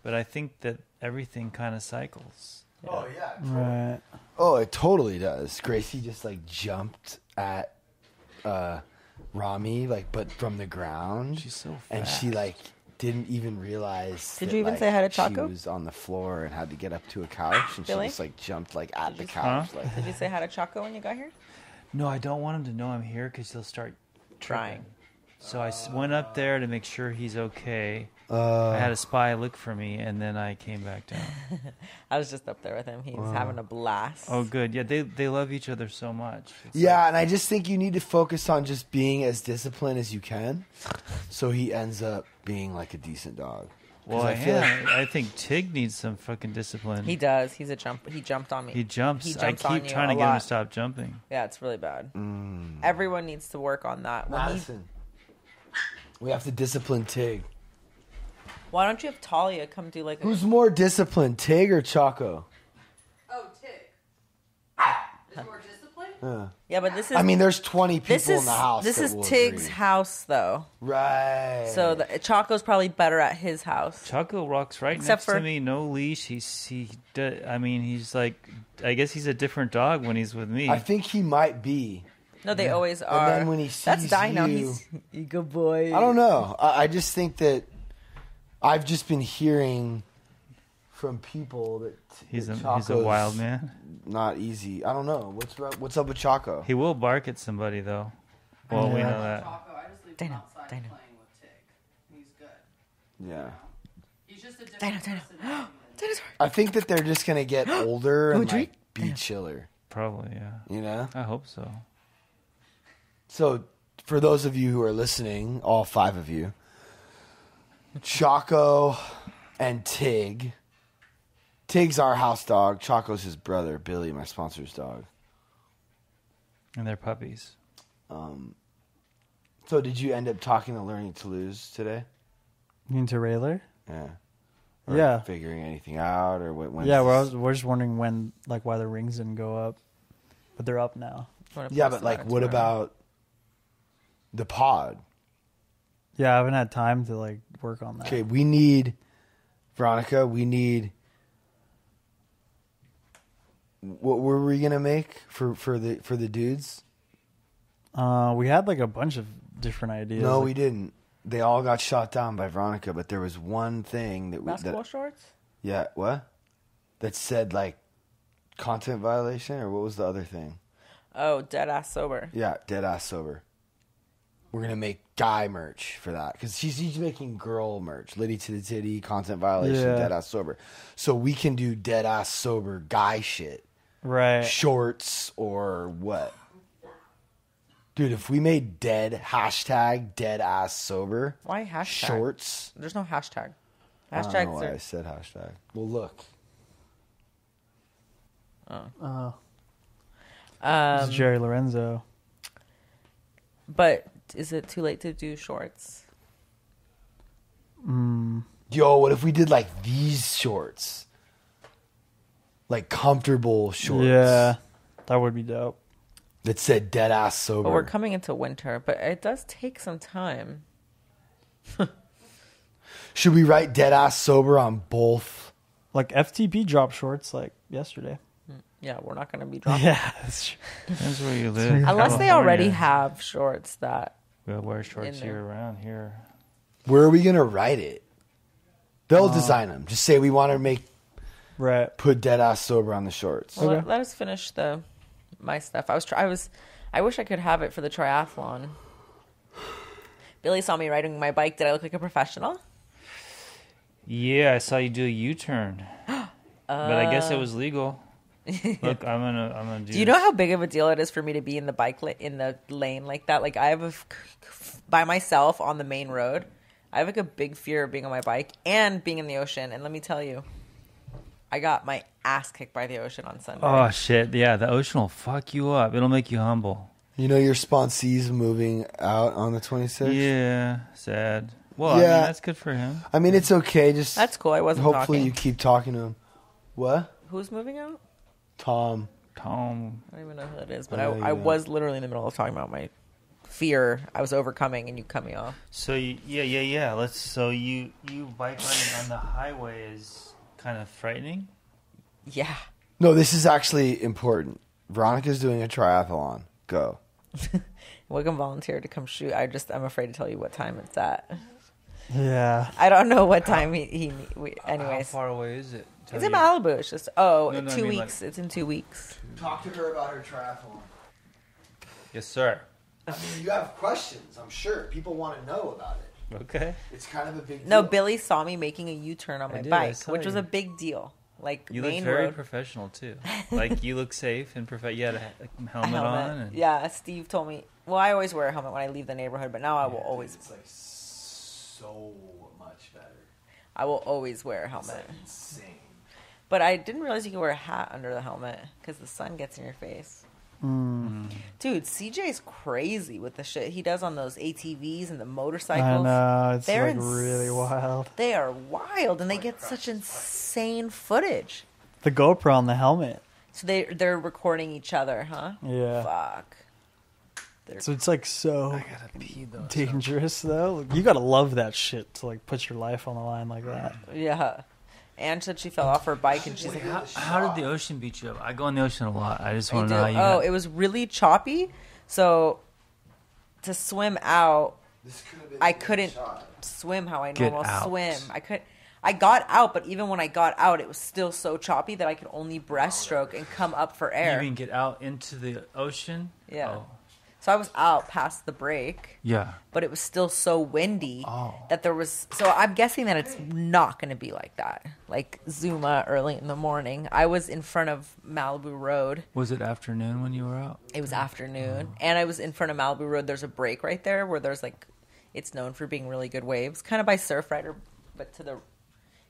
But I think that everything kind of cycles. Oh yeah. Right. Oh, it totally does. Gracie just like jumped at Rami, like, but from the ground. She's so and she fast. like didn't even realize. Did that, you even like, say hi to Chaco? She was on the floor and had to get up to a couch, and Really? she just like jumped like at the you- couch. Like, Did you say hi to Chaco when you got here? No, I don't want him to know I'm here because he'll start Trying. tripping. So I went up there to make sure he's okay. I had a spy look for me, and then I came back down. I was just up there with him. He's having a blast. Oh, good. Yeah, they love each other so much. It's yeah, and I just think you need to focus on just being as disciplined as you can, so he ends up being like a decent dog. Well, I feel yeah, I think Tig needs some fucking discipline. He does. He jumped on me. He jumps. He I jumps on keep you trying to a get him lot. to stop jumping. Yeah, it's really bad. Everyone needs to work on that. Madison. We have to discipline Tig. Why don't you have Talia come do like Who's more disciplined, Tig or Choco? Oh, Tig. Is more disciplined? Yeah, but this is. I mean, there's 20 people in the house. This that is will Tig's agree. house, though. Right. So Choco's probably better at his house. Choco rocks right Except next for- to me, no leash. I mean, he's like, I guess he's a different dog when he's with me. I think he might be. No, they always And are. then when he sees That's Dino. you- He's a good boy. I don't know. I just think that I've just been hearing from people that he's a Choco's wild man. Not easy. I don't know. What's up with Choco? He will bark at somebody though. Well, we know that. Choco, I just leave Dino, him outside Dino. playing with Tig. He's good. Yeah. He's just a different Dino. personality. Dinosaur. I think that they're just gonna get older and treat? like be chiller. Probably, yeah. You know. I hope so. So, for those of you who are listening, all 5 of you, Choco and Tig. Tig's our house dog. Choco's his brother, Billy, my sponsor's dog. And they're puppies. So, did you end up talking to Learning to Lose today? You mean to Rayler? Yeah. Or Yeah. figuring anything out, or when? Yeah, we're just wondering when, like, why the rings didn't go up, but they're up now. Yeah, but like, what about the pod? Yeah, I haven't had time to like work on that. Okay, we need Veronica. We need. What were we gonna make for the dudes? We had like a bunch of different ideas. No, like, we didn't. They all got shot down by Veronica, but there was one thing that we Basketball shorts? yeah, what? That said like content violation, or what was the other thing? Oh, dead ass sober. Yeah, dead ass sober. We're gonna make guy merch for that because he's making girl merch, Liddy to the titty, content violation, Yeah. dead ass sober. So we can do dead ass sober guy shit, right. shorts or what? Dude, if we made dead ass sober, Why hashtag? shorts? There's no hashtag. I don't know Hashtags why I are. said hashtag. Well, look. It's Jerry Lorenzo. But is it too late to do shorts? Yo, what if we did like these shorts? Like comfortable shorts. Yeah, that would be dope. That said dead ass sober. But we're coming into winter, but it does take some time. Should we write dead ass sober on both? Like FTP dropped shorts like yesterday. Yeah, we're not going to be dropping. Yeah, that's true. Depends where you live. Unless they already California. have shorts that. We'll wear shorts in there. year round here. Where are we gonna write it? They'll design them. Just say we want to Right. put dead ass sober on the shorts. Well, Okay. let us finish my stuff. I wish I could have it for the triathlon. Billy saw me riding my bike. Did I look like a professional? Yeah, I saw you do a U-turn, but I guess it was legal. Look, I'm gonna do. Do you know how big of a deal it is for me to be in the in the lane like that? Like I have by myself on the main road. I have like a big fear of being on my bike and being in the ocean. And let me tell you, I got my ass kicked by the ocean on Sunday. Oh shit! Yeah, the ocean will fuck you up. It'll make you humble. You know your sponsee's moving out on the 26th? Yeah, sad. Well, I Yeah. mean, that's good for him. I mean, it's okay. Just That's cool. I wasn't hopefully talking. you keep talking to him. What? Who's moving out? Tom. Tom. I don't even know who that is, but Oh, yeah. I was literally in the middle of talking about my fear I was overcoming, and you cut me off. So yeah. Let's. So you bike riding on the highway is kind of frightening. Yeah. No, this is actually important. Veronica's doing a triathlon. Go. WIkum volunteered to come shoot. I'm afraid to tell you what time it's at. Yeah. I don't know what time How anyways. far away is it? It's in Malibu. It's just, oh, No, I 2 mean, weeks. It's in 2 weeks. Talk to her about her triathlon. Yes, sir. I mean, you have questions, I'm sure. People want to know about it. Okay. It's kind of a big deal. No, Billy saw me making a U-turn on I my did, I bike, saw which was you. a big deal. Like, You look main very road. professional too. Like you look safe and You had a A helmet on. And Yeah, Steve told me. Well, I always wear a helmet when I leave the neighborhood, but now I will always. It's like so much better. I will always wear a helmet. It's like insane. But I didn't realize you could wear a hat under the helmet because the sun gets in your face. Dude, CJ's crazy with the shit he does on those ATVs and the motorcycles. I know, it's They're like really wild. They are wild, and they get such insane footage. The GoPro on the helmet. So they're recording each other, huh? Yeah. Fuck. So it's like so I gotta pee though. dangerous though. You gotta love that shit to like put your life on the line like that. Yeah. Anne said she fell off her bike, and she's like, How did the ocean beat you up? I go in the ocean a lot. I just want to do. know how you. Oh, it was really choppy. So to swim out, I couldn't swim how I Get normally out. swim. I got out, but even when I got out, it was still so choppy that I could only breaststroke and come up for You air. mean get out into the ocean? Yeah. Oh. So I was out past the break, Yeah. but it was still so windy Oh. that there was. So I'm guessing that it's not going to be like that, like Zuma early in the morning. I was in front of Malibu Road. Was it afternoon when you were out? It was afternoon, and I was in front of Malibu Road. There's a break right there where there's like, it's known for being really good waves, kind of by Surfrider, but to the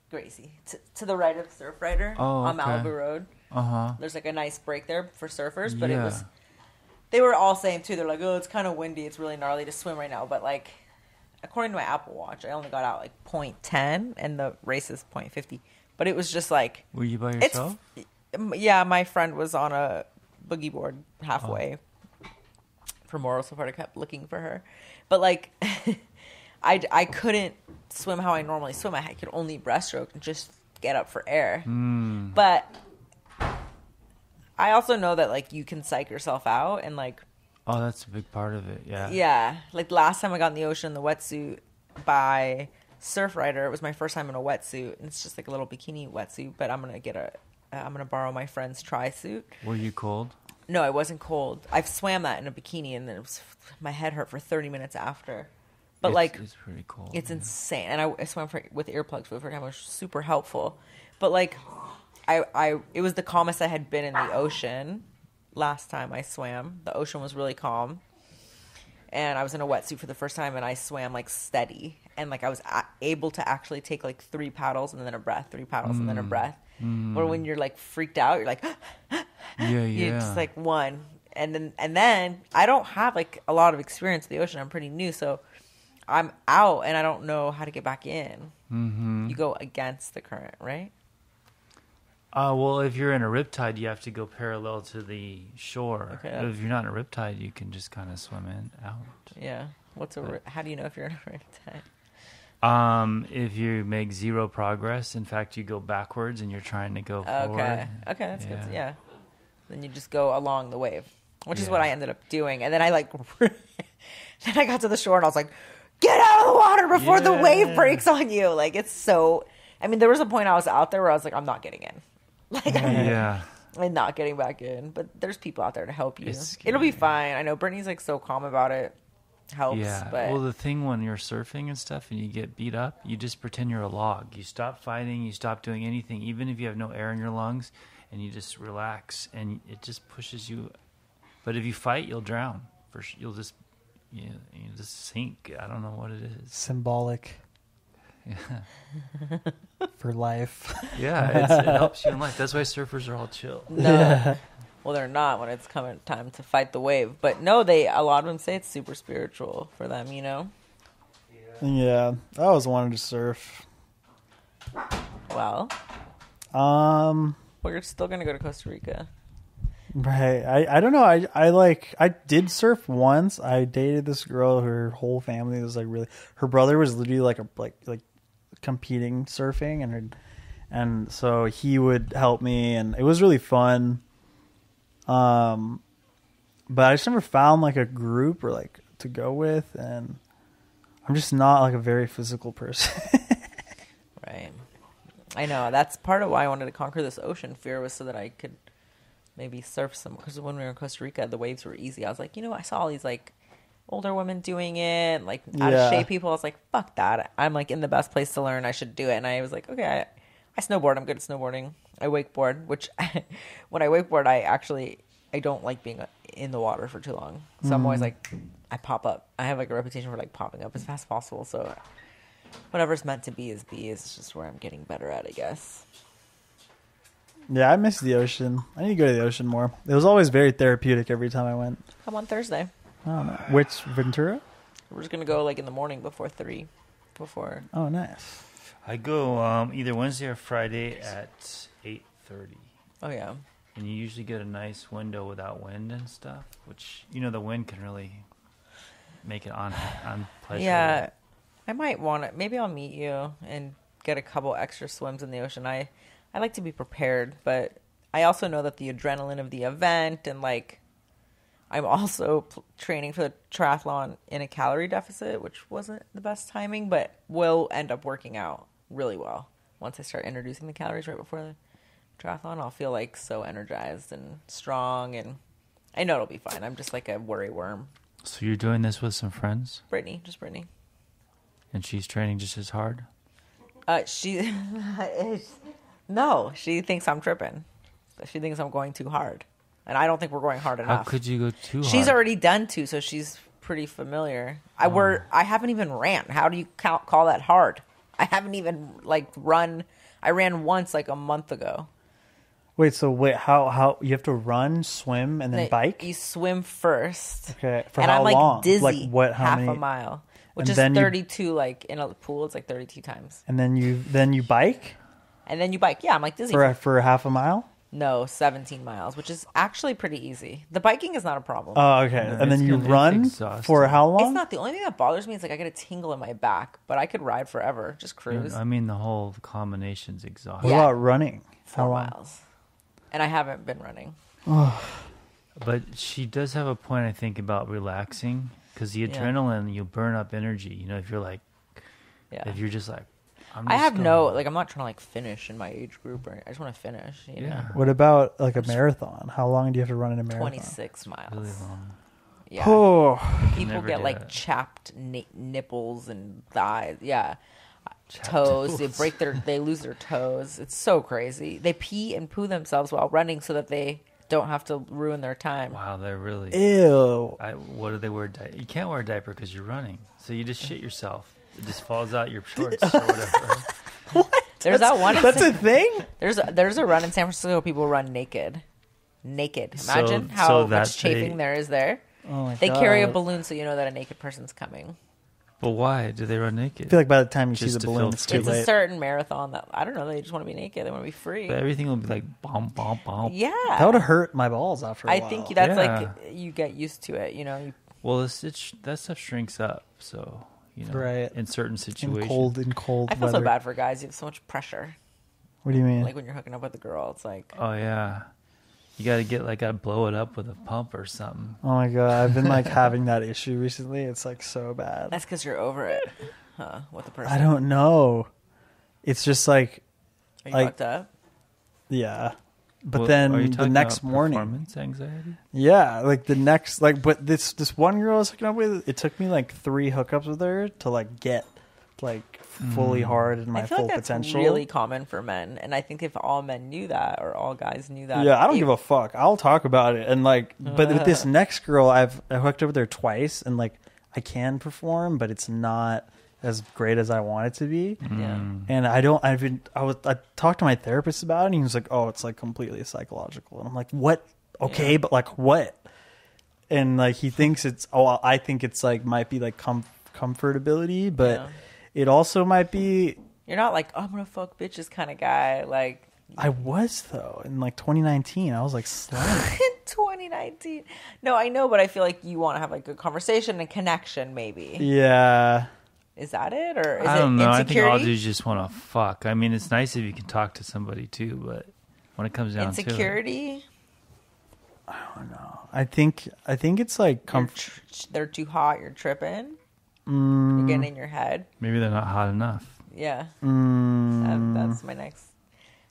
Gracie to the right of Surfrider on okay. Malibu Road. Uh-huh. There's like a nice break there for surfers, but it Yeah. was. They were all saying too. They're like, "Oh, it's kind of windy. It's really gnarly to swim right now." But like, according to my Apple Watch, I only got out like 0.10, and the race is 0.50. But it was just like, Were you by yourself? yeah, my friend was on a boogie board halfway for moral support. I kept looking for her, but like, I couldn't swim how I normally swim. I could only breaststroke and just get up for air. But I also know that like you can psych yourself out, and like, Oh, that's a big part of it. Yeah. yeah, like last time I got in the ocean in the wetsuit by Surfrider, it was my first time in a wetsuit, and it's just like a little bikini wetsuit. But I'm gonna borrow my friend's tri-suit. Were you cold? No, I wasn't cold. I've swam that in a bikini, and then my head hurt for 30 minutes after. But It's pretty cold. it's insane. And I swam with earplugs for the first time, which was super helpful. But like, it was the calmest I had been in the ocean last time I swam. The ocean was really calm, and I was in a wetsuit for the first time, and I swam like steady, and like I was able to actually take like 3 paddles and then a breath, 3 paddles and then a breath. Or when you're like freaked out, you're like, Yeah. you're just like one, and then I don't have like a lot of experience in the ocean. I'm pretty new, so I'm out and I don't know how to get back in. You go against the current, right? Well, if you're in a riptide, you have to go parallel to the shore. Okay. If you're not in a riptide, you can just kind of swim in out. Yeah. How do you know if you're in a riptide? If you make 0 progress, in fact, you go backwards and you're trying to go forward. Okay, that's good. Yeah. Yeah. Then you just go along the wave, which is Yeah. what I ended up doing. And then I like, then I got to the shore and I was like, get out of the water before the wave breaks on you. Like, it's so, I mean, there was a point I was out there where I was like, I'm not getting in. Like, Yeah. I'm not getting back in. But there's people out there to help you. It's It'll be scary. fine. I know Brittany's like so calm about it. Helps. Yeah. But Well, the thing when you're surfing and stuff and you get beat up, you just pretend you're a log. You stop fighting. You stop doing anything, even if you have no air in your lungs, and you just relax, and it just pushes you. But if you fight, you'll drown. You'll just you just sink. I don't know what it is. Symbolic for life. Yeah, it helps you in life. That's why surfers are all chill. no. Well, they're not when it's coming time to fight the wave. But no, a lot of them say it's super spiritual for them, you know? Yeah, I always wanted to surf. Well, we're still going to go to Costa Rica. Right. I don't know. I did surf once. I dated this girl. Her whole family was like really. Her brother was literally like competing surfing, and so he would help me, and it was really fun. But I just never found like a group or like to go with, and I'm just not like a very physical person. Right. I know. That's part of why I wanted to conquer this ocean fear, was so that I could maybe surf some. Because when we were in Costa Rica, the waves were easy. I was like, I saw all these like older women doing it, like out of shape people. I was like, fuck that. I'm like in the best place to learn. I should do it. And I was like, okay, I snowboard. I'm good at snowboarding. I wakeboard, which when I wakeboard, I don't like being in the water for too long. So I'm always like, I pop up. I have like a reputation for like popping up as fast as possible. So whatever's meant to be is be. It's just where I'm getting better at, I guess. Yeah, I miss the ocean. I need to go to the ocean more. It was always very therapeutic every time I went. Come on Thursday. I don't know. Which Ventura? We're just gonna go like in the morning before 3. Oh, nice. I go either Wednesday or Friday at 8:30. Oh yeah. And you usually get a nice window without wind and stuff, which the wind can really make it unpleasurable. Yeah, I might want to. Maybe I'll meet you and get a couple extra swims in the ocean. I like to be prepared, but I also know that the adrenaline of the event and like I'm also training for the triathlon in a calorie deficit, which wasn't the best timing, but will end up working out really well once I start introducing the calories right before the triathlon. I'll feel like so energized and strong, and I know it'll be fine. I'm just like a worry worm. So you're doing this with some friends? Brittany, just Brittany. And she's training just as hard? She no, she thinks I'm tripping. She thinks I'm going too hard, and I don't think we're going hard enough. How could you go too hard? She's already done 2, so she's pretty familiar. I haven't even ran. How do you call that hard? I haven't even run. I ran once like a month ago. Wait, how you have to run, swim, and then bike? You swim first. Okay, for and how I'm long? Dizzy. Like what? How half many? a mile, which And is then 32. Like in a pool, it's like 32 times. And then you bike And then you bike. Yeah, I'm like dizzy for half a mile. No, 17 miles, which is actually pretty easy. The biking is not a problem. Oh, okay. No, and then you it's run exhausting. for how long? It's not the only thing that bothers me. Is like I get a tingle in my back, but I could ride forever, just cruise. I mean, the whole combination's exhausting. What Yeah. about running? 4 How long? miles, and I haven't been running. But she does have a point, I think, about relaxing, because the adrenaline, you burn up energy. If you're like, if you're just like, I'm not trying to like finish in my age group, or I just want to finish. You know? What about like a marathon? How long do you have to run in a marathon? 26 miles. really long. Yeah. Oh, People never get did like that. chapped nipples and thighs. Yeah. Toes. They lose their toes. It's so crazy. They pee and poo themselves while running so that they don't have to ruin their time. Wow, they're really. ew. What do they wear? You can't wear a diaper because you're running, so you just shit yourself. It just falls out your shorts or whatever. There's that one. That's a thing. There's a run in San Francisco. People run naked. Imagine So how that much chafing there is there. Oh my They god. carry a balloon so you know that a naked person's coming. But why do they run naked? I feel like by the time you see Just the to balloon, feel it's too It's late. a certain marathon that I don't know. They just want to be naked. They want to be free. But everything will be like bomb, bomb, bomb. Yeah, That would have hurt my balls after a I while. think that's Yeah. like you get used to it. Well, that stuff shrinks up, so Right. in certain in situations. cold I feel weather. so bad for guys. You have so much pressure. What do you mean? Like when you're hooking up with a girl, it's like Oh yeah, you got to blow it up with a pump or something. Oh my god, I've been like having that issue recently. It's like so bad. that's because you're over it, huh? With the person. I don't know. It's just like, Are you like- fucked up? yeah. But Well, then are you the talking next about morning, performance anxiety. yeah, like the next, but this one girl I was hooking up with, it took me like 3 hookups with her to like get like fully hard in my I feel full like that's potential. really common for men, and I think if all men knew that or all guys knew that, Yeah, I don't give a fuck. I'll talk about it. And like, but with this next girl, I hooked up with her twice, and like, I can perform, but it's not as great as I want it to be. Yeah. And I talked to my therapist about it, and he was like, "Oh, it's like completely psychological." And I'm like, "What? Okay, but like what?" And like he thinks it's I think it's like might be like comfortability, but it also might be. You're not like, oh, I'm gonna fuck bitches kind of guy. Like I was though in like 2019, I was like slamming. in 2019. No, I know, but I feel like you want to have like good conversation and connection. Maybe Yeah. is that it, or is I don't it know. I think all insecurity? dudes just want to fuck. I mean, it's nice if you can talk to somebody too, but when it comes down to it, Insecurity. I think it's like They're too hot. You're tripping. You're getting in your head. maybe they're not hot enough. Yeah. That's my next.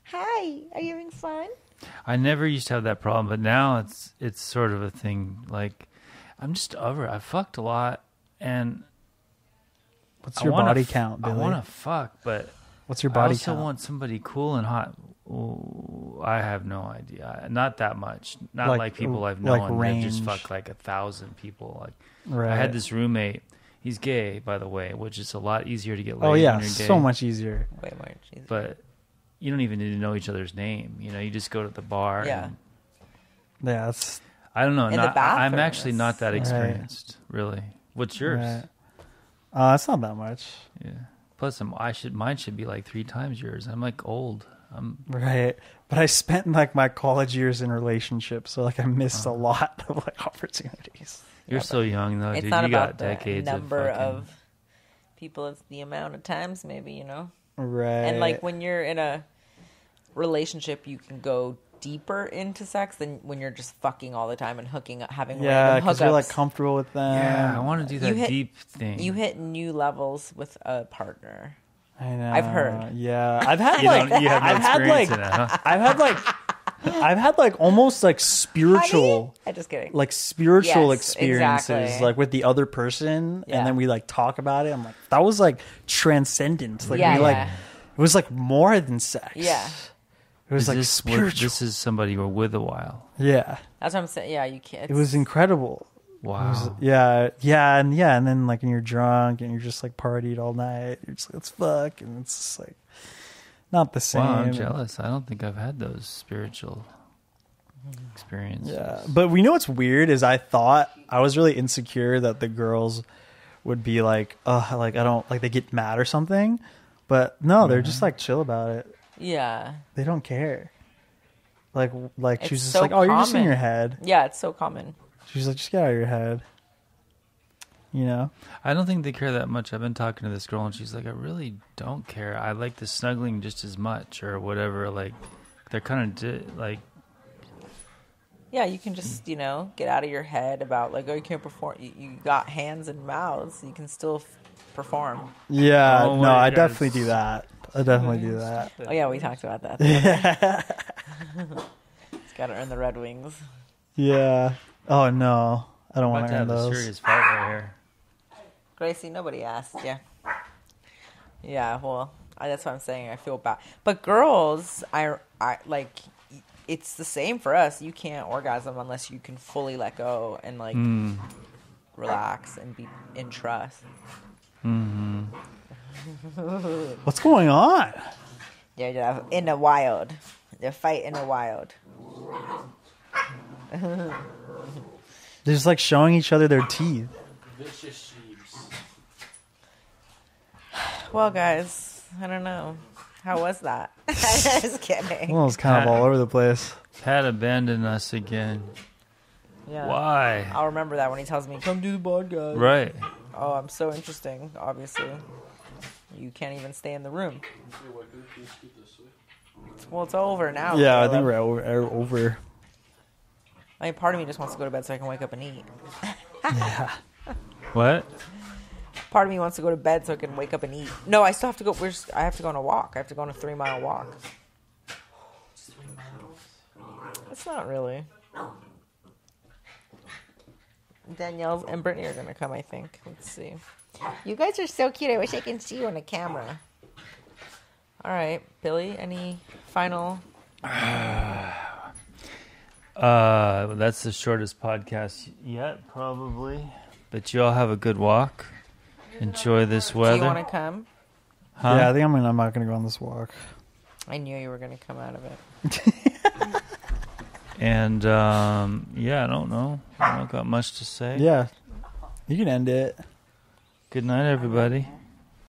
Hi, are you having fun? I never used to have that problem, but now it's sort of a thing. Like, I'm just over it. I fucked a lot, and What's your body count, Billy? I want to fuck, but What's your I body also count? want somebody cool and hot. Ooh, I have no idea. Not that much. Not Like- like people I've like known that just range. fuck like 1,000 people. Like Right. I had this roommate. He's gay, by the way, which is a lot easier to get laid Oh yeah, when you're gay. so much easier. Way more easy. But you don't even need to know each other's name. You know, you just go to the bar. Yeah. And, Yeah, it's I don't know. In the I'm bathroom, actually not that Right. experienced, really. What's yours? right. It's not that much. Yeah. Plus, mine should be like 3 times yours. I'm like old. Right. But I spent like my college years in relationships, so like I missed a lot of like opportunities. You're so young though, It's dude. not You about got the decades number of, fucking, of people. It's the amount of times, maybe, you know. Right. And like when you're in a relationship, you can go deeper into sex than when you're just fucking all the time and hooking up, having random because hookups. you're like comfortable with them. Yeah, I want to do that You hit- deep thing. You hit new levels with a partner. I know. I've heard. Yeah, I've had you, like you have no I've had experience like in it, huh? I've had like almost like spiritual. I'm just kidding. Like spiritual Yes, experiences, exactly. like with the other person, Yeah. and then we like talk about it. I'm like, that was like transcendent. Like Yeah, we like, yeah. it was like more than sex. Yeah. it was Is like this, spiritual. this is somebody you were with a while. Yeah, That's what I'm saying. Yeah, you can't. it was incredible. Wow. And then like when you're drunk and you're just like partied all night, you're just like, let's fuck, and it's just like not the same. Wow, I'm jealous. I don't think I've had those spiritual experiences. Yeah, but we know what's weird is I thought I was really insecure that the girls would be like, oh, like I don't like they get mad or something, but no, they're just like chill about it. Yeah. They don't care. Like It's she's just so like, oh, you're just in common. your head. Yeah, it's so common. She's like, just get out of your head. You know? I don't think they care that much. I've been talking to this girl, and she's like, I really don't care. I like the snuggling just as much, or whatever. Like, they're kind of like, Yeah, you can just, you know, get out of your head about like, oh, you can't perform. You got hands and mouths. You can still perform. Yeah, Oh no, my I God. definitely do that. I definitely do that. Oh yeah, we talked about that. It's got to earn the Red Wings. Yeah. Oh no, I don't about want to to earn have a those. serious fight right here. Gracie, nobody asked. Yeah. Yeah. Well, that's what I'm saying. I feel bad, but girls, I like. It's the same for us. You can't orgasm unless you can fully let go and like relax and be in trust. Mm-hmm. What's going on? Yeah, in the wild. They fight in the wild. They're just like showing each other their teeth. Vicious sheeps. Well, guys, I don't know. How was that? Just kidding. Well, it's kind of all over the place. Pat abandoned us again. Yeah. Why? I'll remember that when he tells me, come do the podcast. Right. Oh, I'm so interesting, obviously. You can't even stay in the room. Well, it's over now. Yeah, I Caleb. think we're over. I mean, part of me just wants to go to bed so I can wake up and eat. Yeah. What? Part of me wants to go to bed so I can wake up and eat. No, I still have to go. I have to go on a walk. I have to go on a 3-mile walk. It's not really. Danielle and Brittany are going to come, I think. Let's see. You guys are so cute. I wish I could see you on the camera. All right, Billy, any final... That's the shortest podcast yet, probably. But you all have a good walk. Enjoy this weather. Do you want to come? Huh? Yeah, I think I'm not going to go on this walk. I knew you were going to come out of it. And, yeah, I don't know. I don't got much to say. Yeah. You can end it. Good night, everybody.